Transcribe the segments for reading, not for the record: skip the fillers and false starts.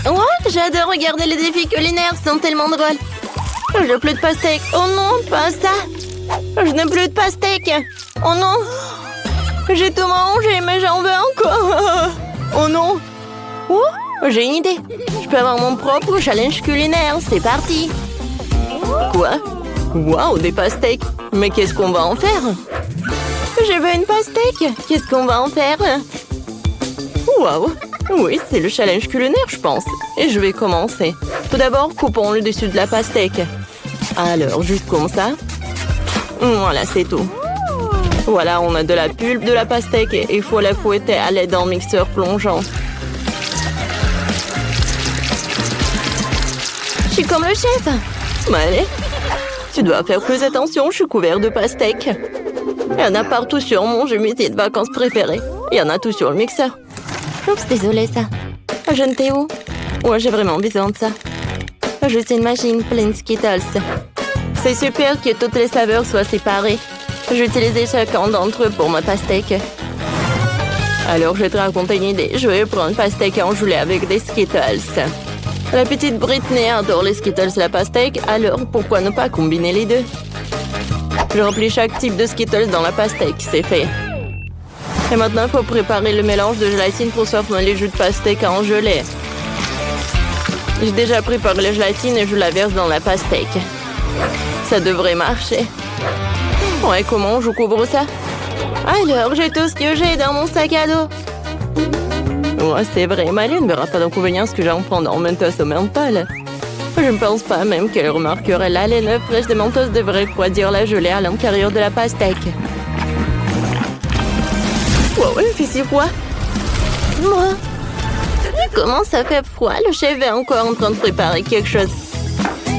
Oh, j'adore regarder les défis culinaires, ils sont tellement drôles. Je n'ai plus de pastèque. Oh non, pas ça. Je n'ai plus de pastèque. Oh non. J'ai tout mangé, mais j'en veux encore. Oh non. Oh, j'ai une idée. Je peux avoir mon propre challenge culinaire. C'est parti. Quoi? Waouh, des pastèques. Mais qu'est-ce qu'on va en faire? Je veux une pastèque. Qu'est-ce qu'on va en faire? Waouh. Oui, c'est le challenge culinaire, je pense. Et je vais commencer. Tout d'abord, coupons le dessus de la pastèque. Alors, juste comme ça. Voilà, c'est tout. Voilà, on a de la pulpe de la pastèque et il faut la fouetter à l'aide d'un mixeur plongeant. Je suis comme le chef. Allez, tu dois faire plus attention, je suis couvert de pastèques. Il y en a partout sur mon jumétier de vacances préféré. Il y en a tout sur le mixeur. Oups, désolé ça. Je ne t'ai où? Ouais, j'ai vraiment besoin de ça. Juste une machine pleine de Skittles. C'est super que toutes les saveurs soient séparées. J'ai utilisé chacun d'entre eux pour ma pastèque. Alors, je vais te raconter une idée. Je vais prendre une pastèque engelée avec des Skittles. La petite Britney adore les Skittles et la pastèque, alors pourquoi ne pas combiner les deux? Je remplis chaque type de Skittles dans la pastèque, c'est fait. Et maintenant, il faut préparer le mélange de gélatine pour softenir les jus de pastèque en gelée. J'ai déjà préparé la gélatine et je la verse dans la pastèque. Ça devrait marcher. Ouais, comment je couvre ça? Alors, j'ai tout ce que j'ai dans mon sac à dos. Ouais, c'est vrai, Malie ne verra pas d'inconvénient ce que j'en prends dans Mentos au menthol. Je ne pense pas même qu'elle remarquerait la laine fraîche de Mentos devrait refroidir la gelée à l'intérieur de la pastèque. Wow, il fait si froid. Moi. Comment ça fait froid? Le chef est encore en train de préparer quelque chose.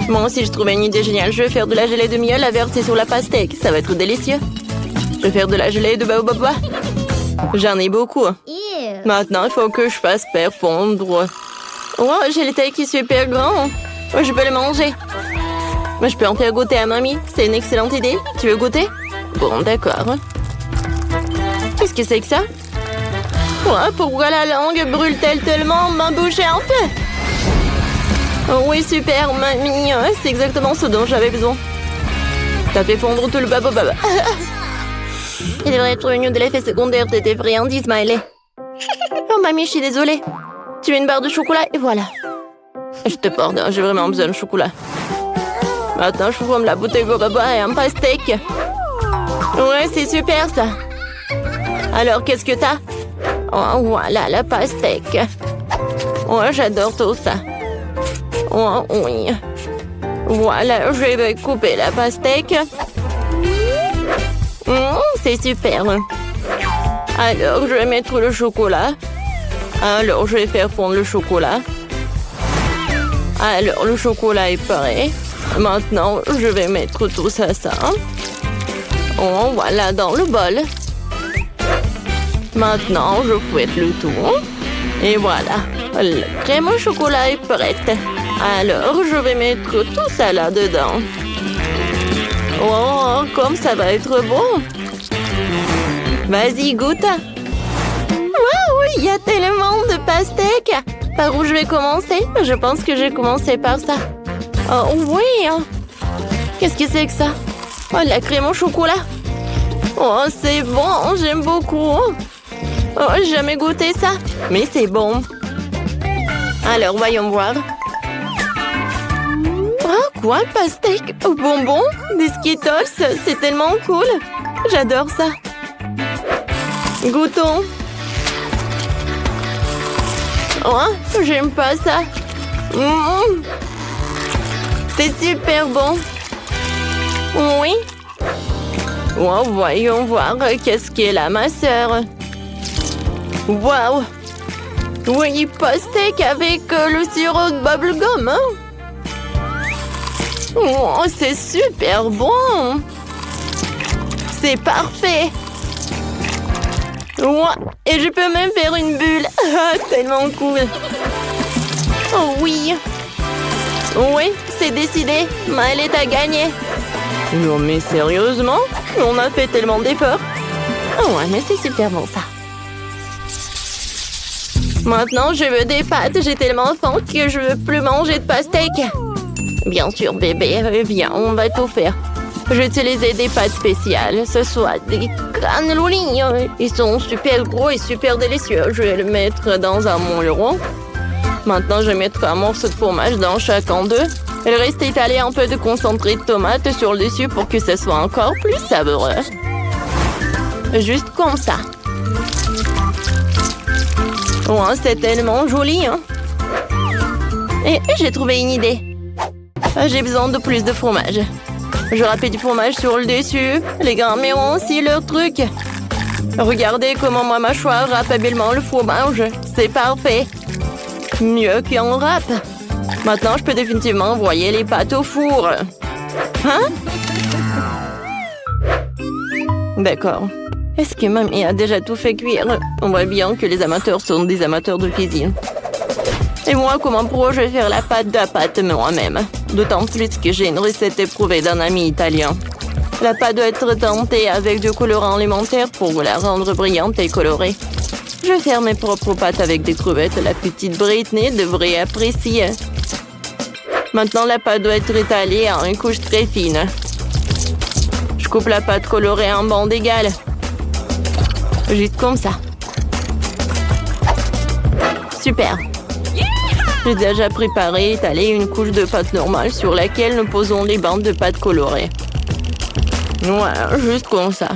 Moi aussi, je trouvais une idée géniale. Je vais faire de la gelée de miel versée sur la pastèque. Ça va être délicieux. Je vais faire de la gelée de baobab. J'en ai beaucoup. Maintenant, il faut que je fasse faire fondre. Oh, j'ai les tailles qui sont super grands. Je peux les manger. Mais je peux en faire goûter à mamie. C'est une excellente idée. Tu veux goûter? Bon, d'accord. Qu'est-ce que c'est que ça? Ouais, pourquoi la langue brûle-t-elle tellement? Ma bouche est en feu. Oh oui, super, mamie. C'est exactement ce dont j'avais besoin. T'as fait fondre tout le babababa. Il devrait être une de l'effet secondaire de tes friandises, Smiley. Oh, mamie, je suis désolée. Tu veux une barre de chocolat et voilà. Je te pardonne, j'ai vraiment besoin de chocolat. Maintenant, je forme la bouteille bababa et un pastèque. Ouais, c'est super, ça. Alors, qu'est-ce que t'as? Oh, voilà, la pastèque. Ouais, j'adore tout ça. Oh, oui. Voilà, je vais couper la pastèque. C'est super. Alors, je vais mettre le chocolat. Alors, je vais faire fondre le chocolat. Alors, le chocolat est prêt. Maintenant, je vais mettre tout ça. Oh, voilà, dans le bol. Maintenant, je fouette le tout. Et voilà, la crème au chocolat est prête. Alors, je vais mettre tout ça là-dedans. Oh, comme ça va être bon. Vas-y, goûte. Waouh, il y a tellement de pastèques. Par où je vais commencer? Je pense que je vais commencer par ça. Oh oui. Qu'est-ce que c'est que ça? Oh, la crème au chocolat. Oh, c'est bon, j'aime beaucoup. Oh, j'ai jamais goûté ça. Mais c'est bon. Alors, voyons voir. Oh, quoi, pastèque au bonbon? Des Skittles, c'est tellement cool. J'adore ça. Goûtons. Oh, j'aime pas ça. C'est super bon. Oui. Oh, voyons voir qu'est-ce qu'elle a, ma sœur. Waouh. Oui, pastèque avec le sirop de bubblegum. Oh, c'est super bon. C'est parfait. Ouais, et je peux même faire une bulle. Tellement cool. Oh oui. Oui, c'est décidé. Maëlle a gagné. Non mais sérieusement? On a fait tellement d'efforts. Oh ouais, mais c'est super bon ça. Maintenant, je veux des pâtes. J'ai tellement faim que je veux plus manger de pastèque. Bien sûr, bébé. Viens, on va tout faire. Je vais utiliser des pâtes spéciales. Ce soit des canneloni. Ils sont super gros et super délicieux. Je vais le mettre dans un moule rond. Maintenant, je vais mettre un morceau de fromage dans chacun d'eux. Il reste étaler un peu de concentré de tomate sur le dessus pour que ce soit encore plus savoureux. Juste comme ça. Oh, c'est tellement joli, hein? Et j'ai trouvé une idée. J'ai besoin de plus de fromage. Je râpe du fromage sur le dessus. Les grands-mères ont aussi leur truc. Regardez comment ma mâchoire râpe habilement le fromage. C'est parfait. Mieux qu'un râpe. Maintenant, je peux définitivement envoyer les pâtes au four. Hein? D'accord. Est-ce que mamie a déjà tout fait cuire? On voit bien que les amateurs sont des amateurs de cuisine. Et moi, comment pourrais-je faire la pâte moi-même? D'autant plus que j'ai une recette éprouvée d'un ami italien. La pâte doit être teintée avec du colorant alimentaire pour la rendre brillante et colorée. Je vais faire mes propres pâtes avec des crevettes. La petite Britney devrait apprécier. Maintenant, la pâte doit être étalée en une couche très fine. Je coupe la pâte colorée en bandes égales. Juste comme ça. Super. J'ai déjà préparé et étalé une couche de pâte normale sur laquelle nous posons les bandes de pâte colorée. Voilà, juste comme ça.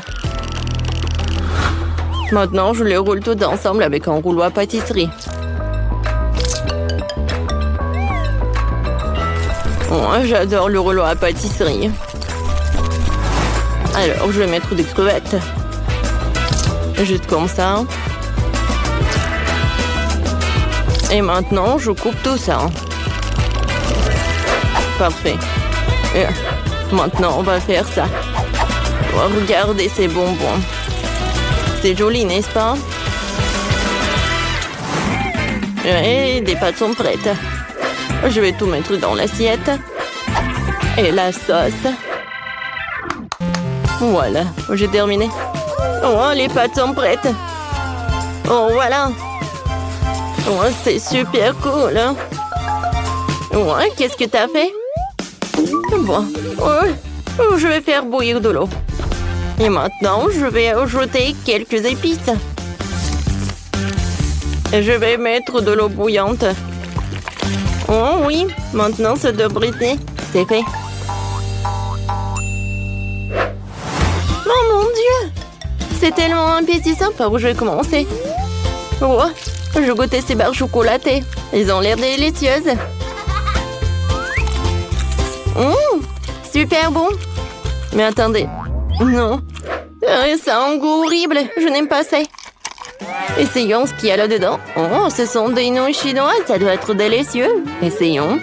Maintenant, je les roule tout ensemble avec un rouleau à pâtisserie. Oh, j'adore le rouleau à pâtisserie. Alors, je vais mettre des crevettes. Juste comme ça. Et maintenant, je coupe tout ça. Parfait. Et maintenant, on va faire ça. Oh, regardez ces bonbons. C'est joli, n'est-ce pas? Et des pâtes sont prêtes. Je vais tout mettre dans l'assiette. Et la sauce. Voilà, j'ai terminé. Oh, les pâtes sont prêtes. Oh, voilà. Oh, c'est super cool. Hein? Ouais, qu'est-ce que t'as fait? Bon, je vais faire bouillir de l'eau. Et maintenant, je vais ajouter quelques épices. Je vais mettre de l'eau bouillante. Oh oui, maintenant c'est de Britney. C'est fait. Oh mon Dieu! C'est tellement appétissant par où je vais commencer. Oh, je goûtais ces barres chocolatées. Elles ont l'air délicieuses. Super bon. Mais attendez. Non. Ça a un goût horrible. Je n'aime pas ça. Essayons ce qu'il y a là-dedans. Oh, ce sont des nouilles chinoises. Ça doit être délicieux. Essayons.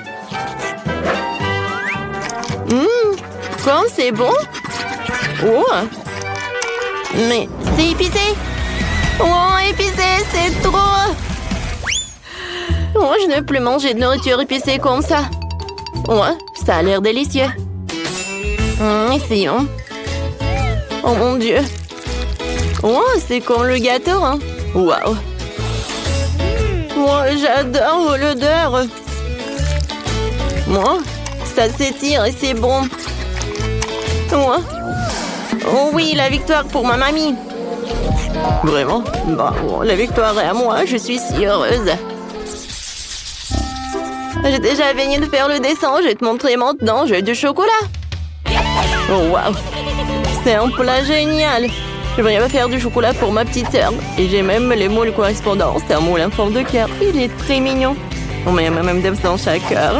Comme c'est bon. Oh. Mais c'est épicé. Oh, épicé, c'est trop. Oh, je ne veux plus manger de nourriture épicée comme ça. Oh, ça a l'air délicieux. Essayons. Oh mon Dieu. Oh, c'est comme le gâteau, hein. Waouh. Oh, j'adore l'odeur. Moi, ça s'étire et c'est bon. Oh oui, la victoire pour ma mamie. Vraiment? Bah, bon, la victoire est à moi, je suis si heureuse. J'ai déjà fini de faire le dessin, je vais te montrer maintenant, j'ai du chocolat. Oh waouh, c'est un plat génial. Je vais bien faire du chocolat pour ma petite sœur. Et j'ai même les moules correspondants, c'est un moule en forme de cœur, il est très mignon. On met même des dans chaque cœur.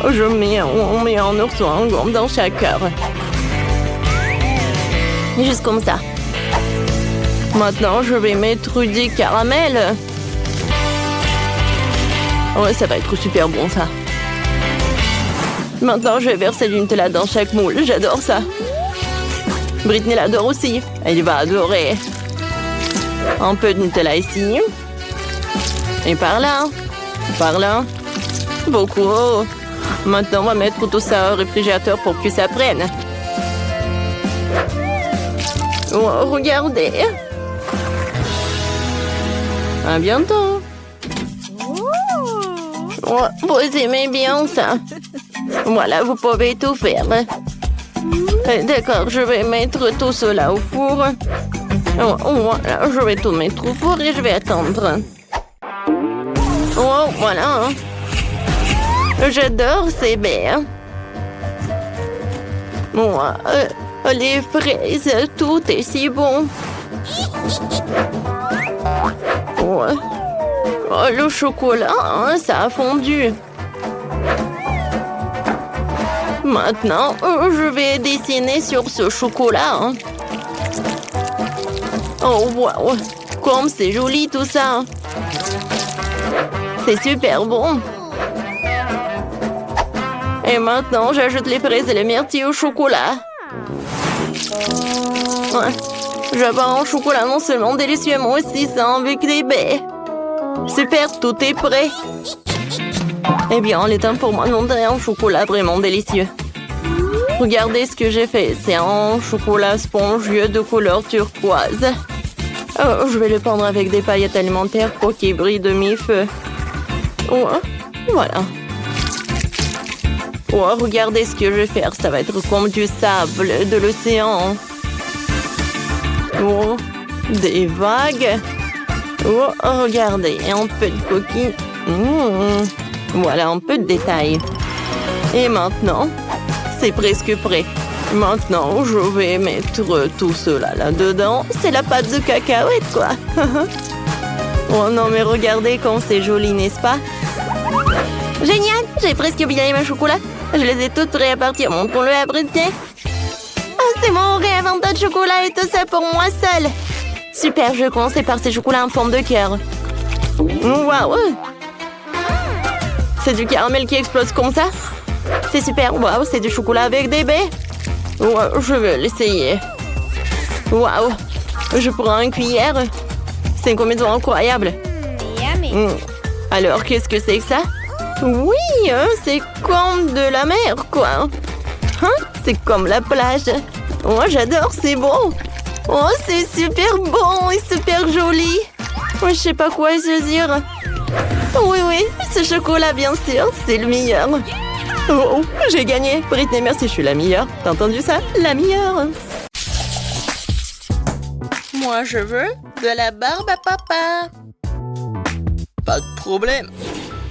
On met un ourson en gomme dans chaque cœur. Juste comme ça. Maintenant, je vais mettre du caramel. Ouais, ça va être super bon, ça. Maintenant, je vais verser du Nutella dans chaque moule. J'adore ça. Britney l'adore aussi. Elle va adorer. Un peu de Nutella ici. Et par là. Par là. Beaucoup. Maintenant, on va mettre tout ça au réfrigérateur pour que ça prenne. Oh, regardez. À bientôt. Oh, vous aimez bien ça? Voilà, vous pouvez tout faire. D'accord, je vais mettre tout cela au four. Oh, voilà, je vais tout mettre au four et je vais attendre. Oh, voilà. J'adore ces baies. Oh, les fraises, tout est si bon. Oh, le chocolat, hein, ça a fondu. Maintenant, je vais dessiner sur ce chocolat. Hein. Oh, wow! Comme c'est joli tout ça! C'est super bon! Et maintenant, j'ajoute les fraises et les myrtilles au chocolat. Ouais. J'avais un chocolat non seulement délicieux, mais aussi sain avec des baies. Super, tout est prêt. Eh bien, il est temps pour moi de monter un chocolat vraiment délicieux. Regardez ce que j'ai fait. C'est un chocolat spongieux de couleur turquoise. Oh, je vais le peindre avec des paillettes alimentaires pour qu'il brille de mi-feu. Oh, voilà. Oh, regardez ce que je vais faire. Ça va être comme du sable de l'océan. Oh, des vagues. Oh, regardez, un peu de coquille. Voilà, un peu de détails. Et maintenant, c'est presque prêt. Maintenant, je vais mettre tout cela là-dedans. C'est la pâte de cacahuète, quoi. Oh non, mais regardez comme c'est joli, n'est-ce pas? Génial! J'ai presque oublié mes chocolats. Je les ai toutes prêts à partir. Montrons-le après, tiens. Oh, c'est mon rêve, un tas de chocolat et tout ça pour moi seule. Super, je vais commencer par ces chocolats en forme de cœur. Waouh! C'est du caramel qui explose comme ça? C'est super, waouh, c'est du chocolat avec des baies. Wow, je vais l'essayer. Waouh, je prends une cuillère. C'est une combinaison incroyable. Alors, qu'est-ce que c'est que ça? Oui, c'est comme de la mer, quoi. Hein? C'est comme la plage. Oh, j'adore, c'est beau. Oh, c'est super bon et super joli. Oh, je sais pas quoi dire. Oui, ce chocolat, bien sûr, c'est le meilleur. Oh, j'ai gagné. Britney, merci, je suis la meilleure. T'as entendu ça? La meilleure. Moi, je veux de la barbe à papa. Pas de problème.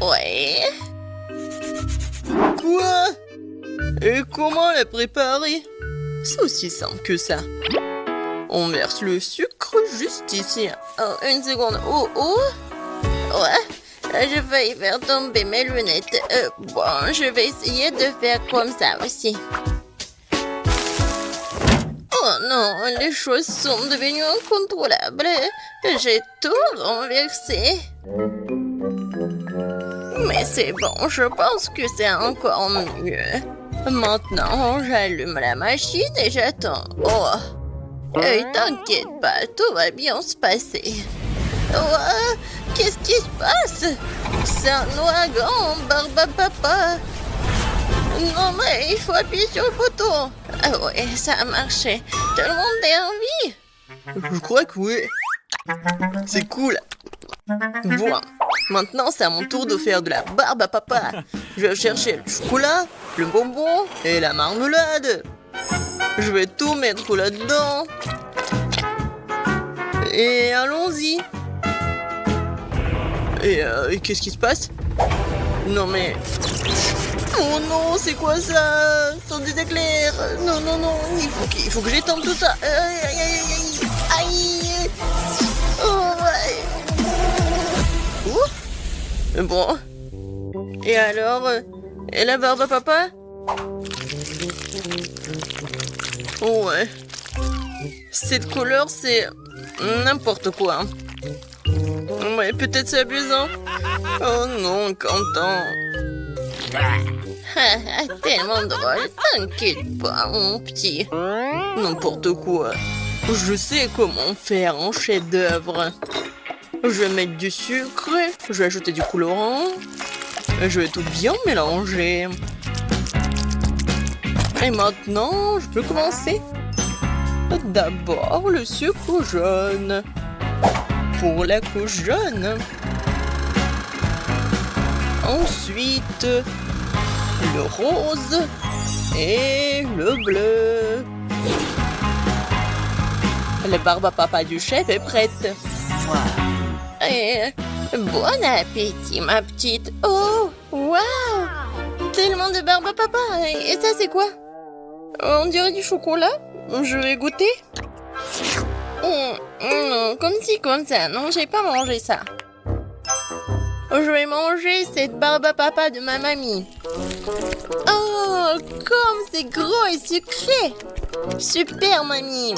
Ouais. Quoi? Et comment la préparer? C'est aussi simple que ça. On verse le sucre juste ici. Oh, une seconde. Oh. Ouais. Je vais faire tomber mes lunettes. Bon, je vais essayer de faire comme ça aussi. Oh non, les choses sont devenues incontrôlables. J'ai tout renversé. Mais c'est bon, je pense que c'est encore mieux. Maintenant, j'allume la machine et j'attends. Oh, t'inquiète pas, tout va bien se passer. Oh, qu'est-ce qui se passe? C'est un ouragan, barbe à papa. Non, mais il faut appuyer sur le bouton. Ah ouais, ça a marché. Tout le monde est en vie? Je crois que oui. C'est cool. Bon, maintenant c'est à mon tour de faire de la barbe à papa. Je vais chercher le chocolat, le bonbon et la marmelade. Je vais tout mettre là-dedans. Et allons-y. Et qu'est-ce qui se passe? Non mais... Oh non, c'est quoi ça? Ce sont des éclairs. Non, il faut que j'étende tout ça. Aïe. Oh, ouais. Bon. Et alors? Et la barbe à papa? Ouais. Cette couleur, c'est n'importe quoi. Ouais, peut-être c'est abusant. Oh non, Quentin. Tellement drôle. T'inquiète pas, mon petit. N'importe quoi. Je sais comment faire un chef-d'œuvre. Je vais mettre du sucre. Je vais ajouter du colorant. Je vais tout bien mélanger. Et maintenant, je peux commencer. D'abord, le sucre jaune. Pour la couche jaune. Ensuite, le rose et le bleu. La barbe à papa du chef est prête. Bon appétit, ma petite. Oh, waouh! Tellement de barbe à papa. Et ça, c'est quoi? On dirait du chocolat. Je vais goûter. Non, comme ci, comme ça. Non, j'ai pas mangé ça. Je vais manger cette barbe à papa de ma mamie. Oh, comme c'est gros et sucré. Super, mamie.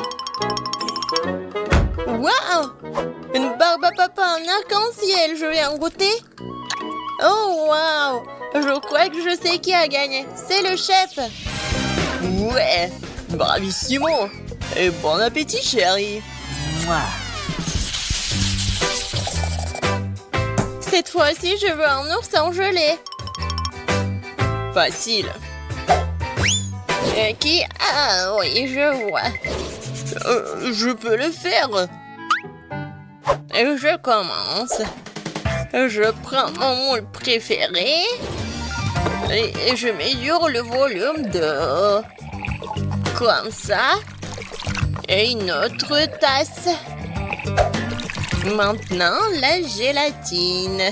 Waouh! Une barbe à papa en arc-en-ciel. Je vais en goûter. Oh, waouh! Je crois que je sais qui a gagné. C'est le chef. Ouais, bravissimo. Et bon appétit, chérie. Cette fois-ci, je veux un ours en gelée. Facile. Qui? Ah oui, je vois. Je peux le faire. Je commence. Je prends mon moule préféré et je mesure le volume d'eau. Comme ça. Et une autre tasse. Maintenant, la gélatine.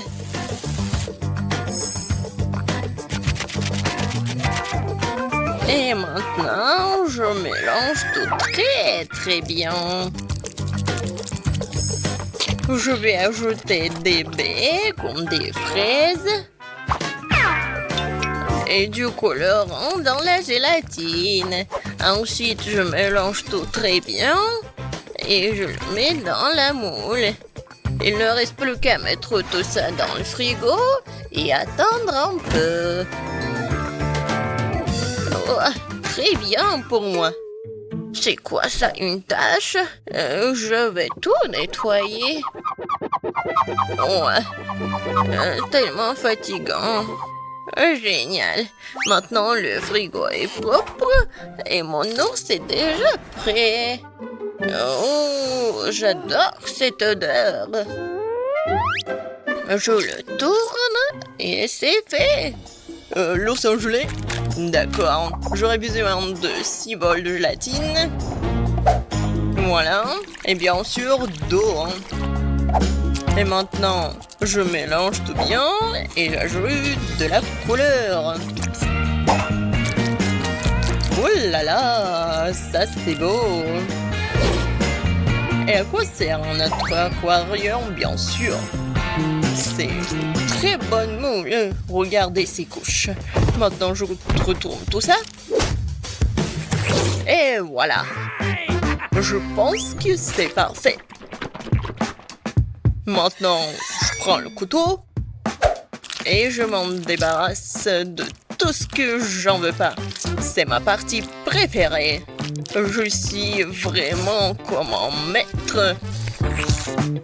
Et maintenant, je mélange tout très très bien. Je vais ajouter des baies comme des fraises et du colorant dans la gélatine. Ensuite, je mélange tout très bien et je le mets dans la moule. Il ne reste plus qu'à mettre tout ça dans le frigo et attendre un peu. Oh, très bien pour moi. C'est quoi ça, une tâche? Je vais tout nettoyer. Ouais. Tellement fatigant. Génial. Maintenant, le frigo est propre et mon ours est déjà prêt. Oh, j'adore cette odeur. Je le tourne et c'est fait. L'ours en gelée? D'accord. J'aurais besoin de 6 bols de gélatine. Voilà. Et bien sûr, d'eau. Et maintenant, je mélange tout bien et j'ajoute de la couleur. Oh là là, ça c'est beau. Et à quoi sert notre aquarium, bien sûr? C'est une très bonne moule. Regardez ces couches. Maintenant, je retourne tout ça. Et voilà. Je pense que c'est parfait. Maintenant, je prends le couteau et je m'en débarrasse de tout ce que j'en veux pas. C'est ma partie préférée. Je suis vraiment comme un maître.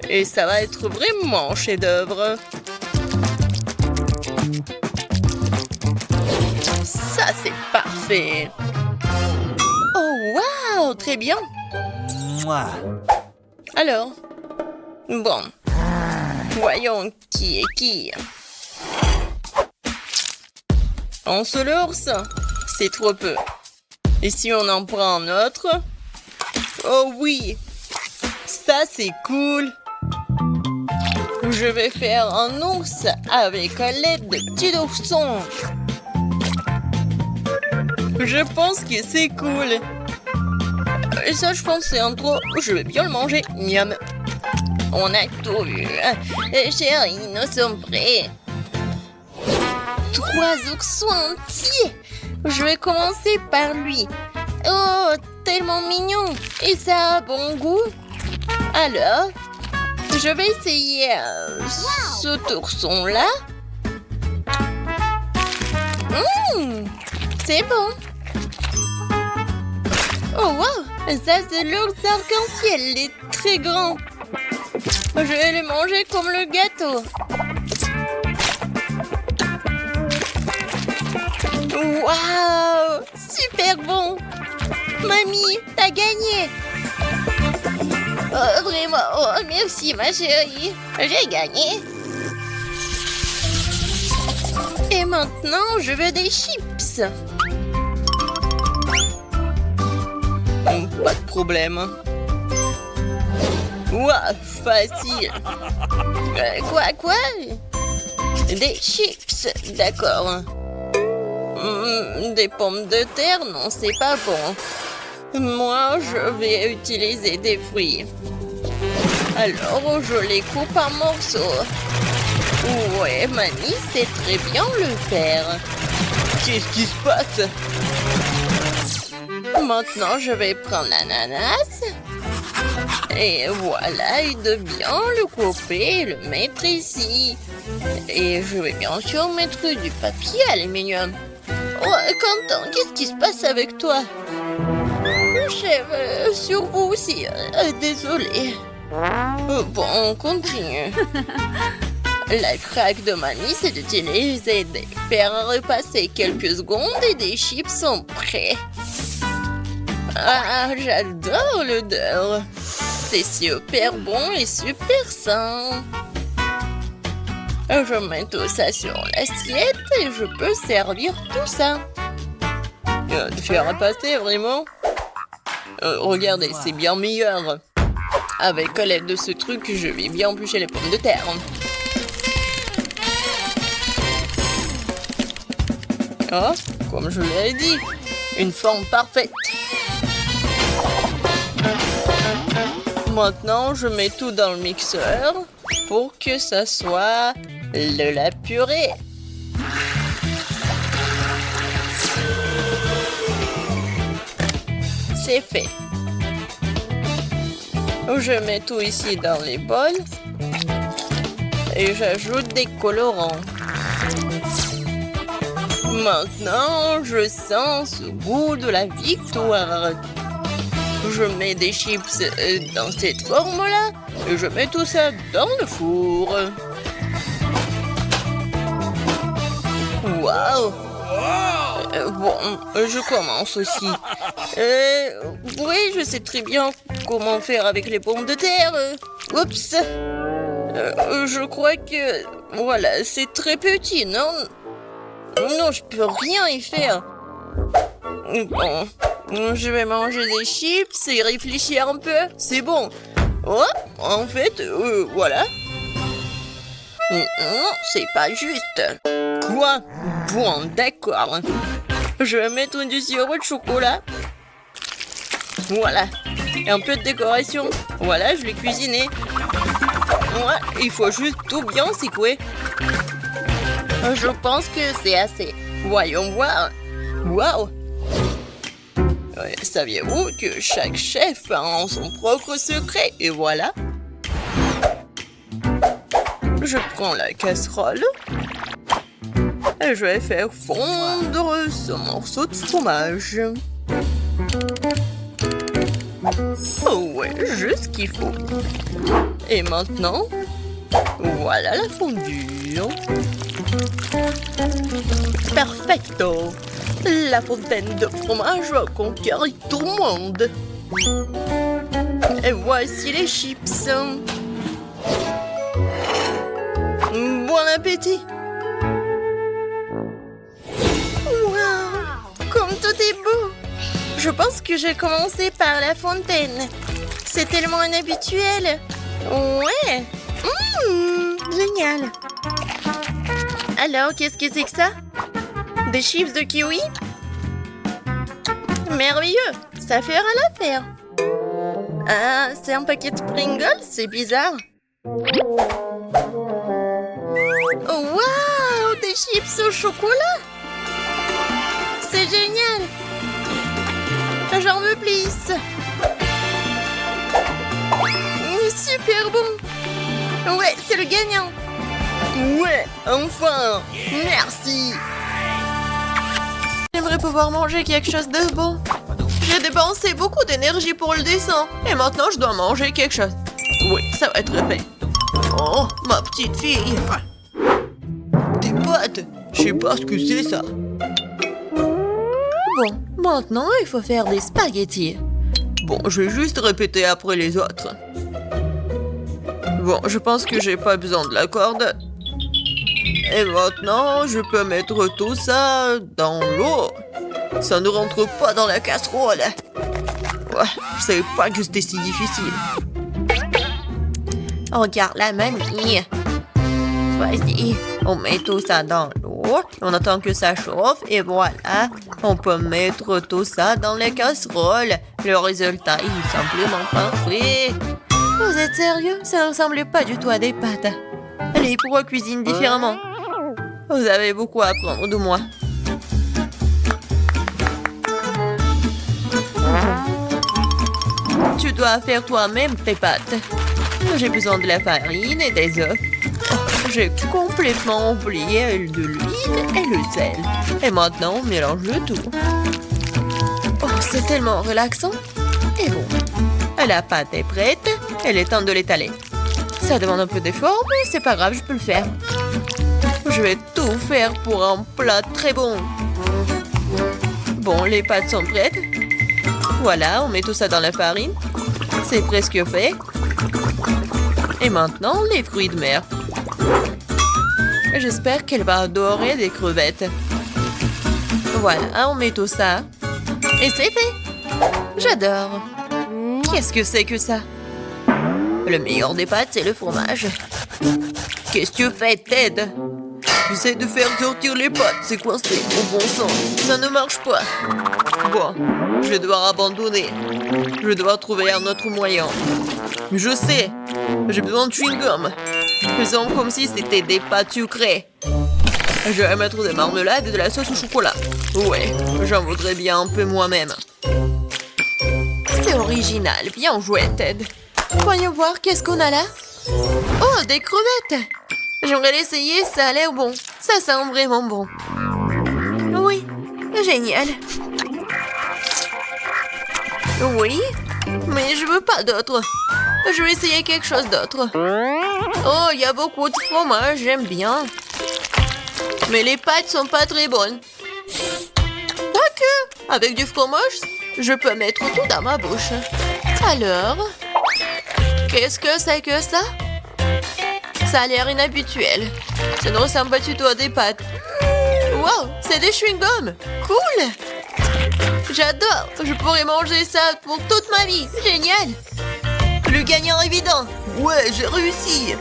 Et ça va être vraiment un chef-d'œuvre. Ça, c'est parfait. Oh, waouh, très bien. Alors, bon, voyons qui est qui. Un seul ours, c'est trop peu. Et si on en prend un autre? Oh oui, ça c'est cool. Je vais faire un ours avec l'aide de petits oursons. Je pense que c'est cool. Et ça, je pense que c'est un trop. Je vais bien le manger. Miam. On a tout vu. Chérie, nous sommes prêts. 3 oursons entiers. Je vais commencer par lui. Oh, tellement mignon. Et ça a bon goût. Alors, je vais essayer ce ourson-là. C'est bon. Oh, wow. Ça, c'est l'ours arc-en-ciel. Il est très grand. Je vais le manger comme le gâteau. Waouh! Super bon! Mamie, t'as gagné! Oh, vraiment, oh, merci ma chérie! J'ai gagné! maintenant, je veux des chips. Pas de problème. Ouah, facile. Quoi? Des chips, d'accord. Des pommes de terre, non, c'est pas bon. Moi, je vais utiliser des fruits. Alors, je les coupe en morceaux. Ouais, Mamie sait très bien le faire. Qu'est-ce qui se passe? Maintenant, je vais prendre l'ananas. Et voilà, et de bien le couper et le mettre ici. Et je vais bien sûr mettre du papier aluminium. Oh, Quentin, qu'est-ce qui se passe avec toi? Chef, sur vous aussi. Désolé. Bon, on continue. La craque de Mamie, c'est d'utiliser des faire repasser quelques secondes et des chips sont prêts. Ah, j'adore l'odeur. C'est super bon et super sain. Je mets tout ça sur l'assiette et je peux servir tout ça. De faire passer, vraiment? Regardez, c'est bien meilleur. Avec l'aide de ce truc, je vais bien éplucher les pommes de terre. Oh, comme je l'ai dit, une forme parfaite. Maintenant, je mets tout dans le mixeur pour que ça soit la purée. C'est fait. Je mets tout ici dans les bols et j'ajoute des colorants. Maintenant, je sens ce goût de la victoire. Je mets des chips dans cette forme-là et je mets tout ça dans le four. Waouh! Bon, je commence aussi. Oui, je sais très bien comment faire avec les pommes de terre. Oups! Je crois que... Voilà, c'est très petit, non? Non, je peux rien y faire. Bon, je vais manger des chips et réfléchir un peu. C'est bon. Oh, en fait, voilà. Non, c'est pas juste. Quoi? Bon, d'accord. Je vais mettre du sirop de chocolat. Voilà. Et un peu de décoration. Voilà, je l'ai cuisiné. Ouais, il faut juste tout bien secouer. Je pense que c'est assez. Voyons voir. Waouh! Saviez-vous que chaque chef a son propre secret? Et voilà. Je prends la casserole. Et je vais faire fondre ce morceau de fromage. Oh ouais, juste ce qu'il faut. Et maintenant, voilà la fondue. Perfecto! La fontaine de fromage va conquérir tout le monde. Et voici les chips. Bon appétit! Wow! Comme tout est beau! Je pense que j'ai commencé par la fontaine. C'est tellement inhabituel. Ouais! Génial! Alors, qu'est-ce que c'est que ça? Des chips de kiwi? Merveilleux! Ça fera l'affaire. Ah, c'est un paquet de Pringles? C'est bizarre. Oh, waouh! Des chips au chocolat! C'est génial! J'en veux plus! Super bon! Ouais, c'est le gagnant! Ouais, enfin! Merci! J'aimerais pouvoir manger quelque chose de bon. J'ai dépensé beaucoup d'énergie pour le dessin. Et maintenant, je dois manger quelque chose. Oui, ça va être fait. Oh, ma petite fille. Des pâtes. Je sais pas ce que c'est, ça. Bon, maintenant, il faut faire des spaghettis. Bon, je vais juste répéter après les autres. Bon, je pense que j'ai pas besoin de la corde. Et maintenant, je peux mettre tout ça dans l'eau. Ça ne rentre pas dans la casserole. Ouais, je savais pas que c'était si difficile. Regarde la mamie. Vas-y, on met tout ça dans l'eau. On attend que ça chauffe et voilà. On peut mettre tout ça dans les casseroles. Le résultat est simplement parfait. Vous êtes sérieux? Ça ne ressemble pas du tout à des pâtes. Allez, pourquoi cuisine différemment? Vous avez beaucoup à apprendre de moi. Tu dois faire toi-même tes pâtes. J'ai besoin de la farine et des œufs. Oh, j'ai complètement oublié de l'huile et le sel. Et maintenant, on mélange le tout. Oh, c'est tellement relaxant. Et bon, la pâte est prête. Il est temps de l'étaler. Ça demande un peu d'effort, mais c'est pas grave, je peux le faire. Je vais tout faire pour un plat très bon. Bon, les pâtes sont prêtes. Voilà, on met tout ça dans la farine. C'est presque fait. Et maintenant, les fruits de mer. J'espère qu'elle va adorer des crevettes. Voilà, on met tout ça. Et c'est fait. J'adore. Qu'est-ce que c'est que ça? Le meilleur des pâtes, c'est le fromage. Qu'est-ce que tu fais, Ted? J'essaie de faire sortir les pâtes, c'est coincé, au bon sens. Ça ne marche pas. Bon, je vais devoir abandonner. Je vais devoir trouver un autre moyen. Je sais, j'ai besoin de chewing-gum. Faisons comme si c'était des pâtes sucrées. Je vais mettre des marmelades et de la sauce au chocolat. Ouais, j'en voudrais bien un peu moi-même. C'est original, bien joué, Ted. Voyons voir, qu'est-ce qu'on a là? Oh, des crevettes! J'aimerais l'essayer, ça a l'air bon. Ça sent vraiment bon. Oui, génial. Oui, mais je veux pas d'autre. Je vais essayer quelque chose d'autre. Oh, il y a beaucoup de fromage, j'aime bien. Mais les pâtes sont pas très bonnes. Quoique, avec du fromage, je peux mettre tout dans ma bouche. Alors, qu'est-ce que c'est que ça? Ça a l'air inhabituel. Ça ne ressemble pas du tout à des pâtes. Wow, c'est des chewing-gums. Cool. J'adore. Je pourrais manger ça pour toute ma vie. Génial. Le gagnant évident. Ouais, j'ai réussi.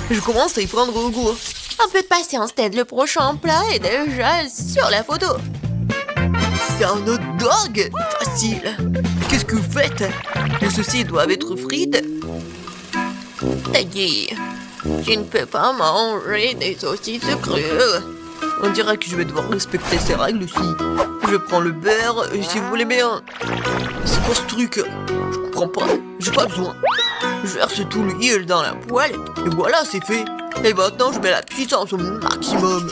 Je commence à y prendre goût. Un peu de patience, Ted. Le prochain plat est déjà sur la photo. C'est un hot dog. Facile. Qu'est-ce que vous faites? Les saucisses doivent être frites. Teddy, tu ne peux pas manger des saucisses crues. On dirait que je vais devoir respecter ces règles aussi. Je prends le beurre, et si vous voulez bien. C'est quoi ce truc? Je comprends pas. J'ai pas besoin. Je verse tout l'huile dans la poêle, et voilà, c'est fait. Et maintenant, je mets la puissance au maximum.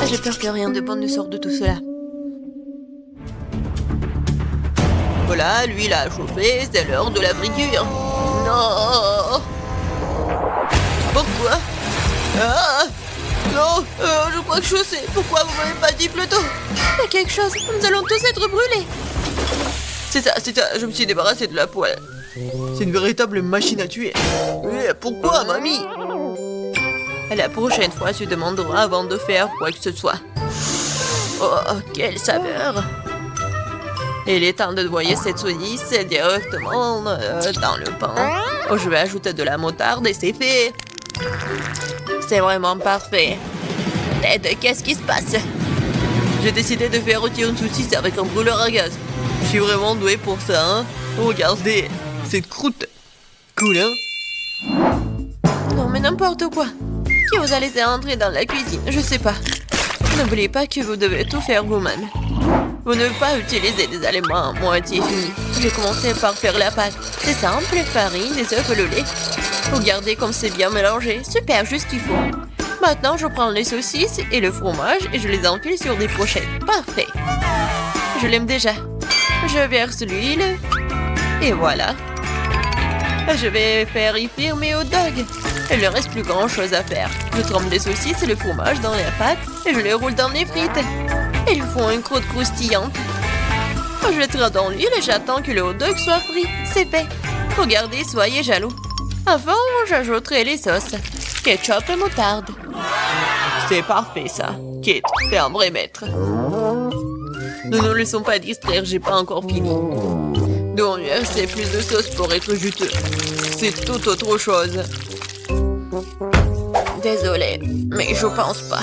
Ah, j'ai peur que rien de bon ne sorte de tout cela. Voilà, l'huile a chauffé, c'est l'heure de la friture. Non! Pourquoi? Ah! Non, je crois que je sais. Pourquoi vous m'avez pas dit plus tôt? Il y a quelque chose, nous allons tous être brûlés. C'est ça, je me suis débarrassé de la poêle. C'est une véritable machine à tuer. Mais pourquoi, mamie? La prochaine fois, tu demanderas avant de faire quoi que ce soit. Oh, quelle saveur! Il est temps de noyer cette saucisse directement dans le pain. Oh, je vais ajouter de la moutarde et c'est fait. C'est vraiment parfait. Ted, qu'est-ce qui se passe? J'ai décidé de faire rôtir une saucisse avec un brûleur à gaz. Je suis vraiment doué pour ça, hein? Regardez, cette croûte. Cool, hein? Non, mais n'importe quoi. Qui vous a laissé entrer dans la cuisine? Je sais pas. N'oubliez pas que vous devez tout faire vous-même. Vous ne devez pas utiliser des aliments à moitié finis. J'ai commencé par faire la pâte. C'est simple, farine, des œufs et le lait. Regardez comme c'est bien mélangé. Super, juste qu'il faut. Maintenant, je prends les saucisses et le fromage et je les enfile sur des brochettes. Parfait. Je l'aime déjà. Je verse l'huile. Et voilà. Je vais faire y frire mes hot dogs. Il ne reste plus grand chose à faire. Je trempe les saucisses et le fromage dans la pâte et je les roule dans les frites. Ils font une croûte croustillante. Je les tire dans l'huile et j'attends que le hot dog soit frit. C'est fait. Regardez, soyez jaloux. Avant, j'ajouterai les sauces. ketchup et moutarde. C'est parfait, ça. Kate, t'es un vrai maître. Ne nous laissons pas distraire, j'ai pas encore fini. Donc, c'est plus de sauce pour être juteux. C'est tout autre chose. Désolée, mais je pense pas.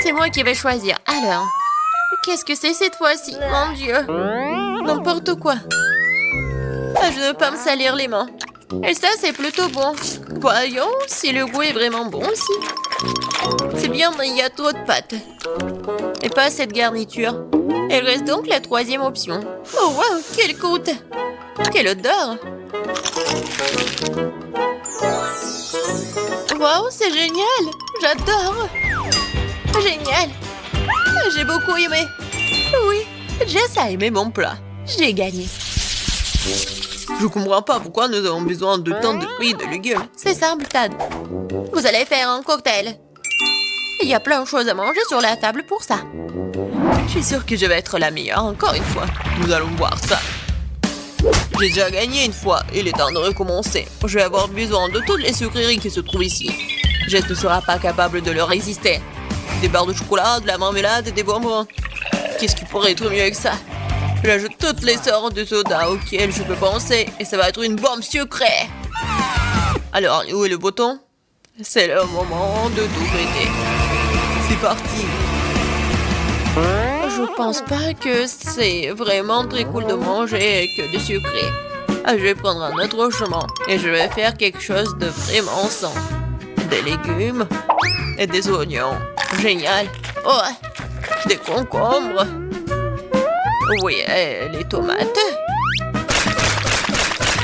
C'est moi qui vais choisir. Alors, qu'est-ce que c'est cette fois-ci? Mon Dieu. N'importe quoi. Ah, je ne veux pas me salir les mains. Et ça, c'est plutôt bon. Voyons si le goût est vraiment bon aussi. C'est bien, mais il y a trop de pâtes. Et pas cette garniture. Il reste donc la troisième option. Oh, wow, quelle croûte! Quelle odeur! Wow, c'est génial! J'adore! Génial! J'ai beaucoup aimé. Oui, Jess a aimé mon plat. J'ai gagné. Je comprends pas pourquoi nous avons besoin de tant de fruits et de légumes. C'est simple, Tad. Vous allez faire un cocktail. Il y a plein de choses à manger sur la table pour ça. Je suis sûre que je vais être la meilleure encore une fois. Nous allons voir ça. J'ai déjà gagné une fois. Il est temps de recommencer. Je vais avoir besoin de toutes les sucreries qui se trouvent ici. Jess ne sera pas capable de leur résister. Des barres de chocolat, de la marmelade et des bonbons. Qu'est-ce qui pourrait être mieux que ça? J'ajoute toutes les sortes de sodas auxquelles je peux penser et ça va être une bombe sucrée. Alors, où est le bouton? C'est le moment de tout péter. C'est parti. Je pense pas que c'est vraiment très cool de manger que de sucré. Je vais prendre un autre chemin et je vais faire quelque chose de vraiment sain. Des légumes et des oignons. Génial. Oh, des concombres. Oui, et les tomates.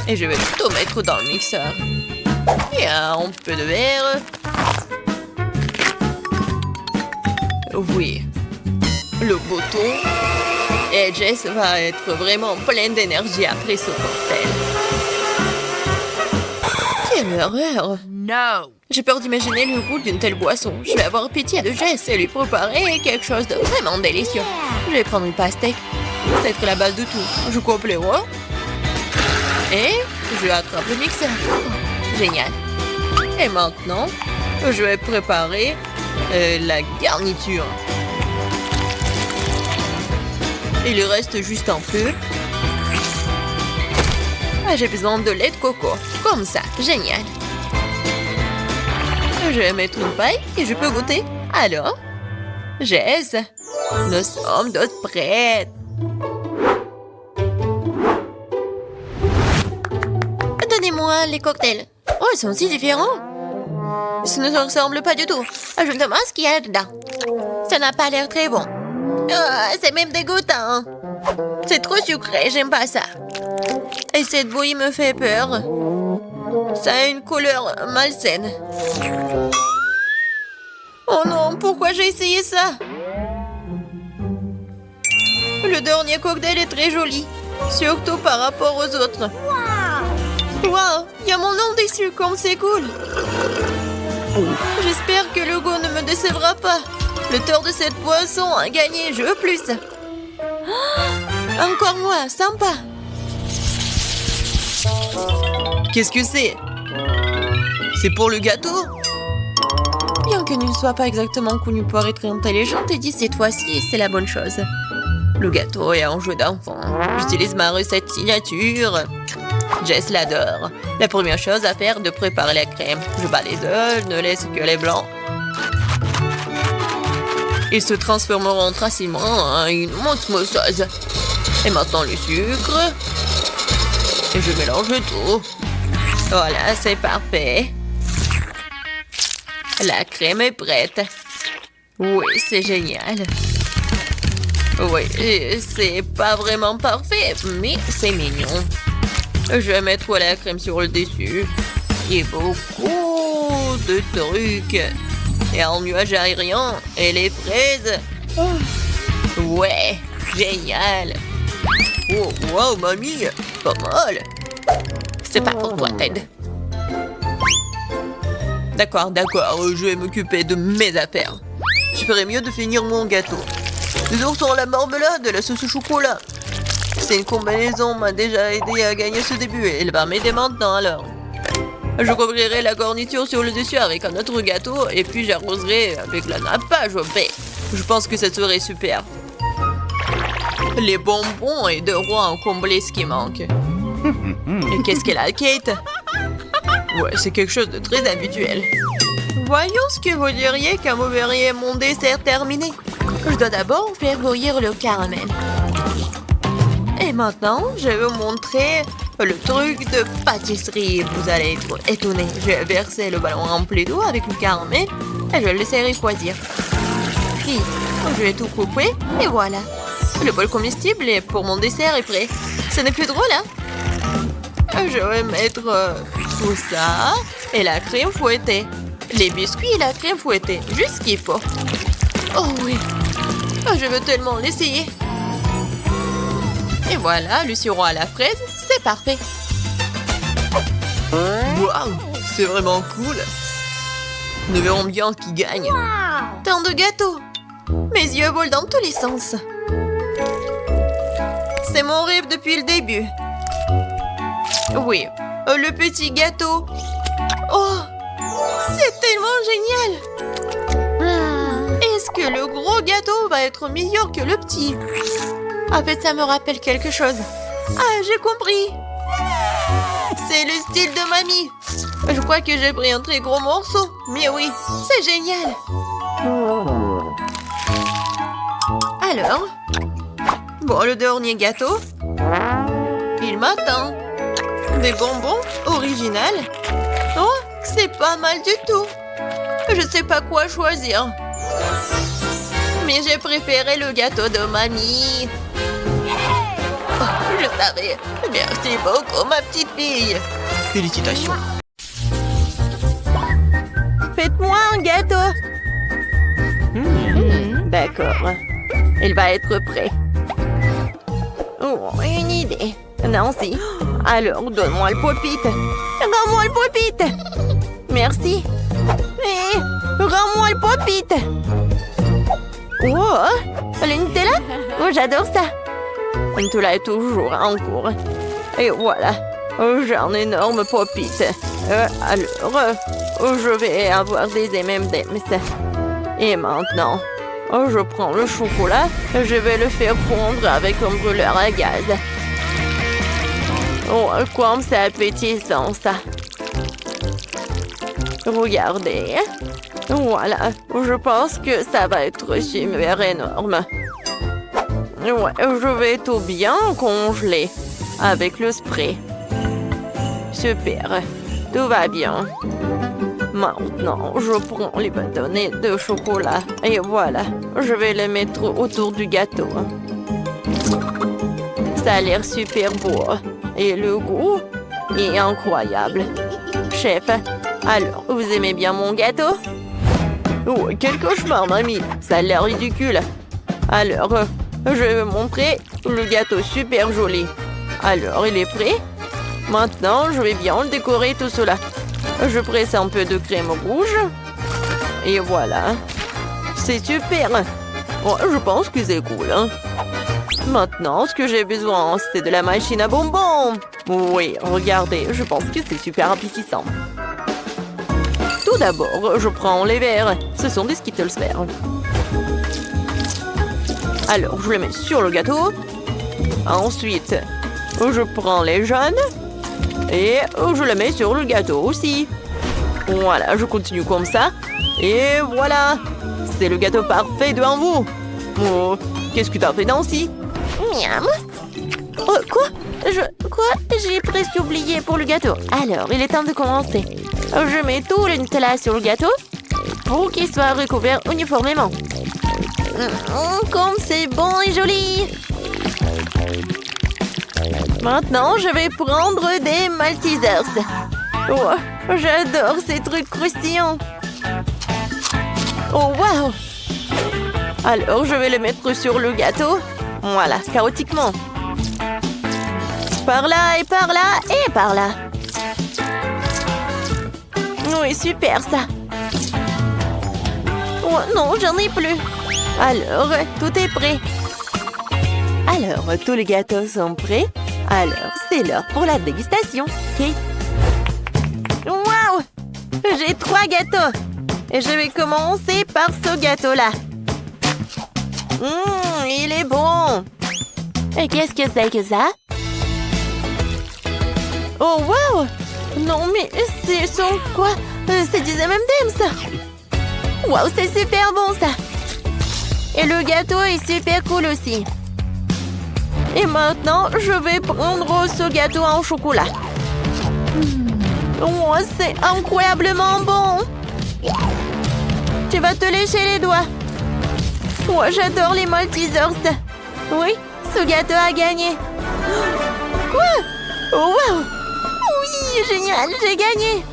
Et je vais tout mettre dans le mixeur. Et un peu de verre. Oui. Le bouton. Et Jess va être vraiment pleine d'énergie après ce cocktail. Quelle horreur! No! J'ai peur d'imaginer le goût d'une telle boisson. Je vais avoir pitié de Jess et lui préparer quelque chose de vraiment délicieux. Je vais prendre une pastèque. C'est être la base de tout. Je coupe les rois. Et je attrape le mixeur. Génial. Et maintenant, je vais préparer la garniture. Il reste juste un peu. J'ai besoin de lait de coco. Comme ça. Génial. Je vais mettre une paille et je peux goûter. Alors, Jess, nous sommes toutes prêtes. Donnez-moi les cocktails. Oh, ils sont si différents. Ça ne se ressemble pas du tout. Je me demande ce qu'il y a dedans. Ça n'a pas l'air très bon. C'est même dégoûtant. C'est trop sucré, j'aime pas ça. Et cette bouillie me fait peur. Ça a une couleur malsaine. Oh non, pourquoi j'ai essayé ça? Le dernier cocktail est très joli, surtout par rapport aux autres. Wow, il y a mon nom dessus, comme c'est cool. J'espère que le goût ne me décevra pas. Le tort de cette boisson a gagné, je veux plus. Encore moi, sympa. Qu'est-ce que c'est? C'est pour le gâteau? Bien que ne soit pas exactement connu pour être intelligent, et dit cette fois-ci, c'est la bonne chose. Le gâteau est un jeu d'enfant. J'utilise ma recette signature. Jess l'adore. La première chose à faire est de préparer la crème. Je bats les œufs, je ne laisse que les blancs. Ils se transformeront facilement en une osmosose. Et maintenant le sucre. Et je mélange tout. Voilà, c'est parfait. La crème est prête. Oui, c'est génial. Oui, c'est pas vraiment parfait, mais c'est mignon. Je vais mettre la crème sur le dessus. Et beaucoup de trucs. Et un nuage aérien. Et les fraises. Ouais, génial. Oh, wow, mamie, pas mal. C'est pas pour toi, Ted. D'accord, je vais m'occuper de mes affaires. Je ferais mieux de finir mon gâteau. Les oursons à la marmelade et la sauce au chocolat. C'est une combinaison m'a déjà aidé à gagner ce début et elle va m'aider maintenant alors. Je couvrirai la garniture sur le dessus avec un autre gâteau et puis j'arroserai avec la nappage au baie. Je pense que ça serait super. Les bonbons et de roi ont comblé ce qui manque. Et qu'est-ce qu'elle a, Kate? Ouais, c'est quelque chose de très habituel. Voyons ce que vous diriez quand vous verriez mon dessert terminé. Je dois d'abord faire bouillir le caramel. Et maintenant, je vais vous montrer le truc de pâtisserie. Vous allez être étonnés. Je vais verser le ballon rempli d'eau avec le caramel et je le laisserai refroidir. Puis, je vais tout couper et voilà. Le bol comestible pour mon dessert est prêt. Ce n'est plus drôle, hein? Je vais mettre tout ça et la crème fouettée. Les biscuits et la crème fouettée. Juste ce qu'il faut. Oh oui. Oh, je veux tellement l'essayer. Et voilà, le sirop à la fraise, c'est parfait. Waouh, c'est vraiment cool. Nous verrons bien qui gagne. Tant de gâteaux. Mes yeux volent dans tous les sens. C'est mon rêve depuis le début. Oui, le petit gâteau. Oh, c'est tellement génial. Est-ce que le gros gâteau va être meilleur que le petit? En fait, ça me rappelle quelque chose. Ah, j'ai compris. C'est le style de mamie. Je crois que j'ai pris un très gros morceau. Mais oui, c'est génial. Alors, bon, le dernier gâteau. Il m'attend. Des bonbons originales. Oh, c'est pas mal du tout. Je sais pas quoi choisir. Mais j'ai préféré le gâteau de mamie. Oh, je savais. Merci beaucoup, ma petite fille. Félicitations. Faites-moi un gâteau. D'accord. Il va être prêt. Oh, une idée. Nancy, alors donne-moi le pop-it. Rends-moi le pop-it. Merci. Et rends-moi le pop-it. Oh, le Nutella? Oh, j'adore ça. Le Nutella est toujours en cours. Et voilà, j'ai un énorme pop-it. Alors, je vais avoir des M&M's. Et maintenant, je prends le chocolat et je vais le faire fondre avec un brûleur à gaz. Oh, comme c'est appétissant, ça. Regardez. Voilà, je pense que ça va être super énorme. Ouais, je vais tout bien congeler avec le spray. Super, tout va bien. Maintenant, je prends les bâtonnets de chocolat et voilà, je vais les mettre autour du gâteau. Ça a l'air super beau et le goût est incroyable. Chef, alors, vous aimez bien mon gâteau? Oh, quel cauchemar, mamie. Ça a l'air ridicule. Alors, je vais vous montrer le gâteau super joli. Alors, il est prêt? Maintenant, je vais bien le décorer tout cela. Je presse un peu de crème rouge. Et voilà. C'est super. Oh, je pense que c'est cool. Hein? Maintenant, ce que j'ai besoin, c'est de la machine à bonbons. Oui, regardez, je pense que c'est super appétissant. Tout d'abord, je prends les verts. Ce sont des Skittles verts. Alors, je les mets sur le gâteau. Ensuite, je prends les jaunes. Et je les mets sur le gâteau aussi. Voilà, je continue comme ça. Et voilà. C'est le gâteau parfait devant vous. Oh, qu'est-ce que t'as fait, Nancy? Miam. Oh, quoi? J'ai presque oublié pour le gâteau. Alors, il est temps de commencer. Je mets tout le Nutella sur le gâteau pour qu'il soit recouvert uniformément. Comme c'est bon et joli! Maintenant, je vais prendre des Maltesers. Oh, j'adore ces trucs croustillants. Oh, wow! Alors, je vais les mettre sur le gâteau. Voilà, chaotiquement. Par là et par là et par là. Oui, super ça. Oh non, j'en ai plus. Alors, tout est prêt. Alors, tous les gâteaux sont prêts. Alors, c'est l'heure pour la dégustation. Ok. Wow! J'ai 3 gâteaux. Et je vais commencer par ce gâteau-là. Il est bon. Et qu'est-ce que c'est que ça? Oh, wow! Non, mais c'est son quoi? C'est du M&M's. Wow, c'est super bon, ça. Et le gâteau est super cool aussi. Et maintenant, je vais prendre ce gâteau en chocolat. Oh, c'est incroyablement bon. Tu vas te lécher les doigts. Oh, j'adore les Maltesers. Oui, ce gâteau a gagné. Quoi? Oh, wow! Oui, génial, j'ai gagné.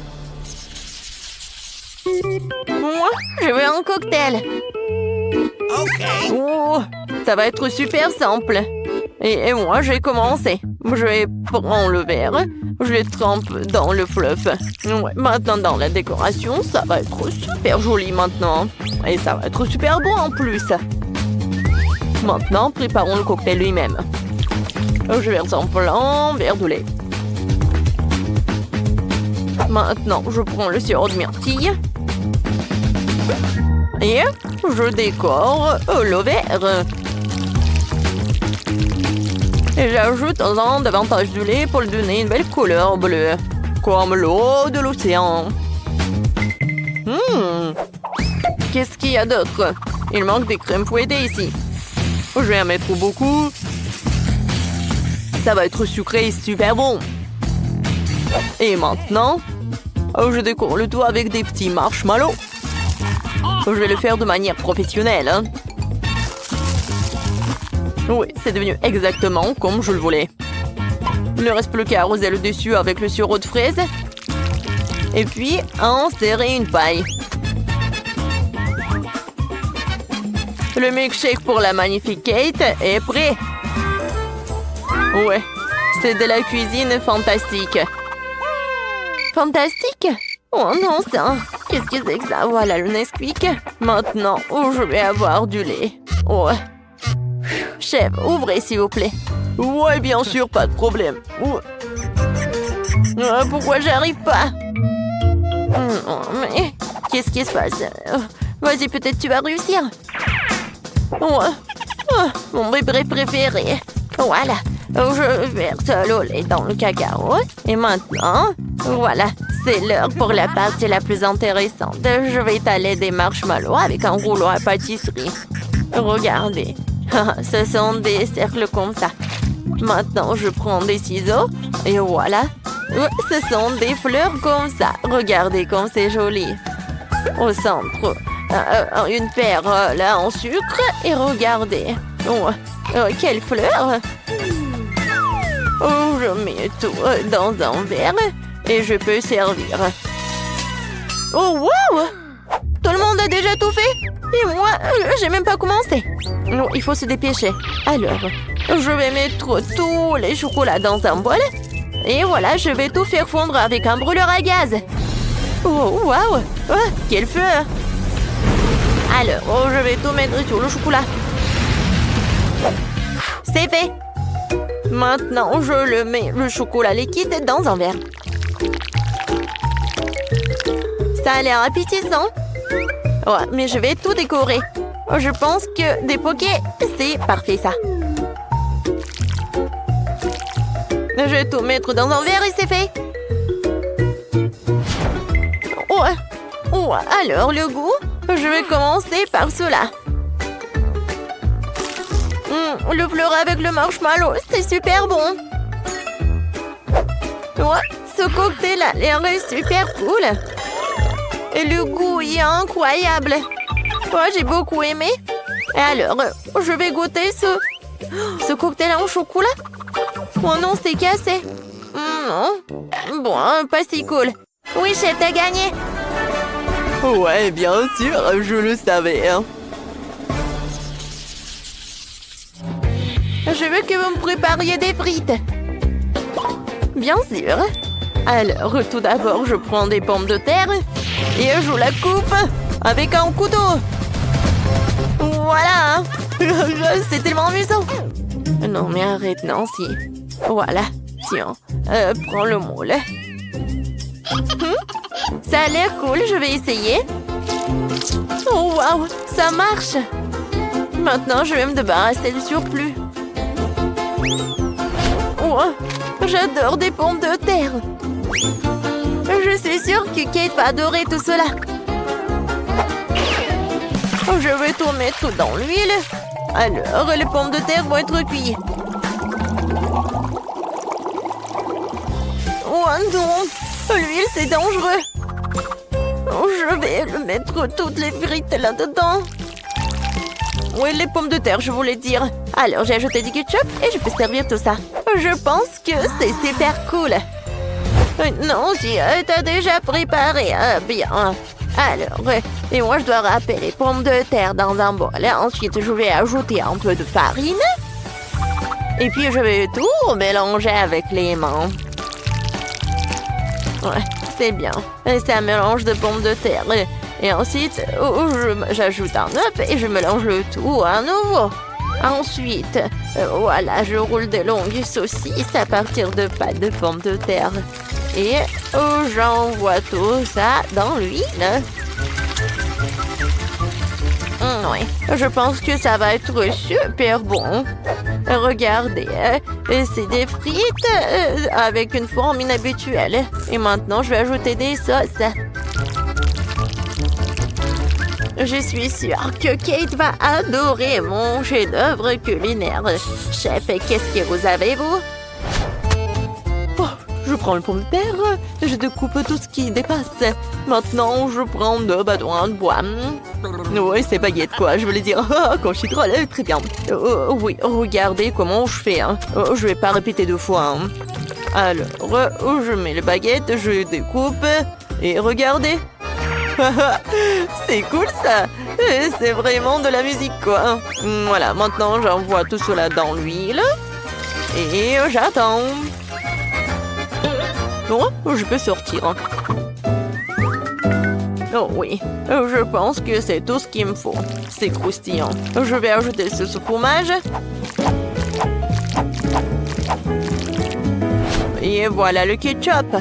Moi, je veux un cocktail. Ok. Oh, ça va être super simple. Et moi, j'ai commencé. Je vais prendre le verre. Je le trempe dans le fluff. Ouais, maintenant, dans la décoration, ça va être super joli maintenant. Et ça va être super bon en plus. Maintenant, préparons le cocktail lui-même. Je verse un blanc, verre de lait. Maintenant, je prends le sirop de myrtille. Et je décore le verre. Et j'ajoute davantage de lait pour lui donner une belle couleur bleue. Comme l'eau de l'océan. Qu'est-ce qu'il y a d'autre? Il manque des crèmes fouettées ici. Je vais en mettre beaucoup. Ça va être sucré et super bon. Et maintenant, je décore le tout avec des petits marshmallows. Je vais le faire de manière professionnelle. Hein. Oui, c'est devenu exactement comme je le voulais. Il ne reste plus qu'à arroser le dessus avec le sirop de fraise. Et puis, insérer une paille. Le milkshake pour la magnifique Kate est prêt. Ouais, c'est de la cuisine fantastique. Fantastique? Oh non, ça. Qu'est-ce que c'est que ça? Voilà le Nesquik. Maintenant, je vais avoir du lait. Ouais. Chef, ouvrez s'il vous plaît. Ouais, bien sûr, pas de problème. Pourquoi j'arrive pas? Mais qu'est-ce qui se passe? Vas-y, peut-être tu vas réussir. Mon bébé préféré. Voilà. Je verse le lait dans le cacao. Et maintenant, voilà, c'est l'heure pour la partie la plus intéressante. Je vais étaler des marshmallows avec un rouleau à pâtisserie. Regardez. Ce sont des cercles comme ça. Maintenant, je prends des ciseaux. Et voilà. Ce sont des fleurs comme ça. Regardez comme c'est joli. Au centre, une perle là en sucre. Et regardez. Quelle fleur! Je mets tout dans un verre et je peux servir. Oh, wow! Tout le monde a déjà tout fait? Et moi, j'ai même pas commencé. Non, il faut se dépêcher. Alors, je vais mettre tous les chocolats dans un bol. Et voilà, je vais tout faire fondre avec un brûleur à gaz. Oh, wow! Quel feu! Alors, je vais tout mettre sur le chocolat. C'est fait! Maintenant, je mets le chocolat liquide dans un verre. Ça a l'air appétissant. Ouais, mais je vais tout décorer. Je pense que des pokés, c'est parfait ça. Je vais tout mettre dans un verre et c'est fait. Alors le goût, je vais commencer par cela. Le fleur avec le marshmallow, c'est super bon. Ce cocktail a l'air super cool. Et le goût est incroyable. J'ai beaucoup aimé. Et alors, je vais goûter ce cocktail en chocolat. Oh non, c'est cassé. Non. Bon, pas si cool. Oui, chef, t'as gagné. Ouais, bien sûr, je le savais. Hein. Je veux que vous me prépariez des frites. Bien sûr. Alors, tout d'abord, je prends des pommes de terre et je la coupe avec un couteau. Voilà. C'est tellement amusant. Non, mais arrête, Nancy. Voilà. Tiens, prends le moule. Ça a l'air cool, je vais essayer. Oh, waouh, ça marche. Maintenant, je vais me débarrasser du surplus. Oh, j'adore des pommes de terre. Je suis sûre que Kate va adorer tout cela. Je vais tout mettre dans l'huile. Alors, les pommes de terre vont être cuites. Oh non, l'huile c'est dangereux. Je vais le mettre toutes les frites là-dedans. Oui, les pommes de terre, je voulais dire. Alors, j'ai ajouté du ketchup et je peux servir tout ça. Je pense que c'est super cool. Non, si t'as déjà préparé bien. Alors, et moi, je dois râper les pommes de terre dans un bol. Ensuite, je vais ajouter un peu de farine. Et puis, je vais tout mélanger avec les mains. Ouais, c'est bien. C'est un mélange de pommes de terre. Et ensuite, j'ajoute un œuf et je mélange le tout à nouveau. Ensuite, voilà, je roule de longues saucisses à partir de pâtes de pommes de terre. Et j'envoie tout ça dans l'huile. Oui, je pense que ça va être super bon. Regardez, c'est des frites avec une forme inhabituelle. Et maintenant, je vais ajouter des sauces. Je suis sûre que Kate va adorer mon chef-d'œuvre culinaire. Chef, qu'est-ce que vous avez, vous? Je prends le pomme de terre, je découpe tout ce qui dépasse. Maintenant, je prends 2 bâtons de bois. Oui, c'est baguette, quoi, je voulais dire. Quand je suis drôle, très bien. Oui, regardez comment je fais. Je vais pas répéter 2 fois. Alors, je mets les baguettes, je découpe. Et regardez. C'est cool, ça. C'est vraiment de la musique, quoi. Voilà, maintenant, j'envoie tout cela dans l'huile. Et j'attends. Bon, je peux sortir. Oh oui, je pense que c'est tout ce qu'il me faut. C'est croustillant. Je vais ajouter ce fromage. Et voilà le ketchup.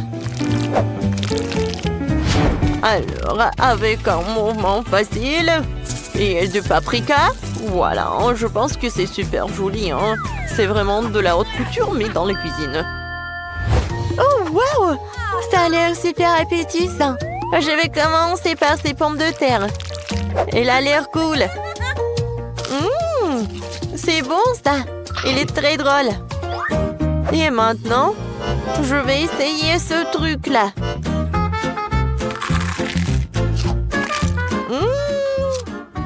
Alors, avec un mouvement facile et du paprika, voilà, je pense que c'est super joli. C'est vraiment de la haute couture, mais dans la cuisine. Oh, wow! Ça a l'air super appétissant. Je vais commencer par ces pommes de terre. Elle a l'air cool. C'est bon, ça. Il est très drôle. Et maintenant, je vais essayer ce truc-là.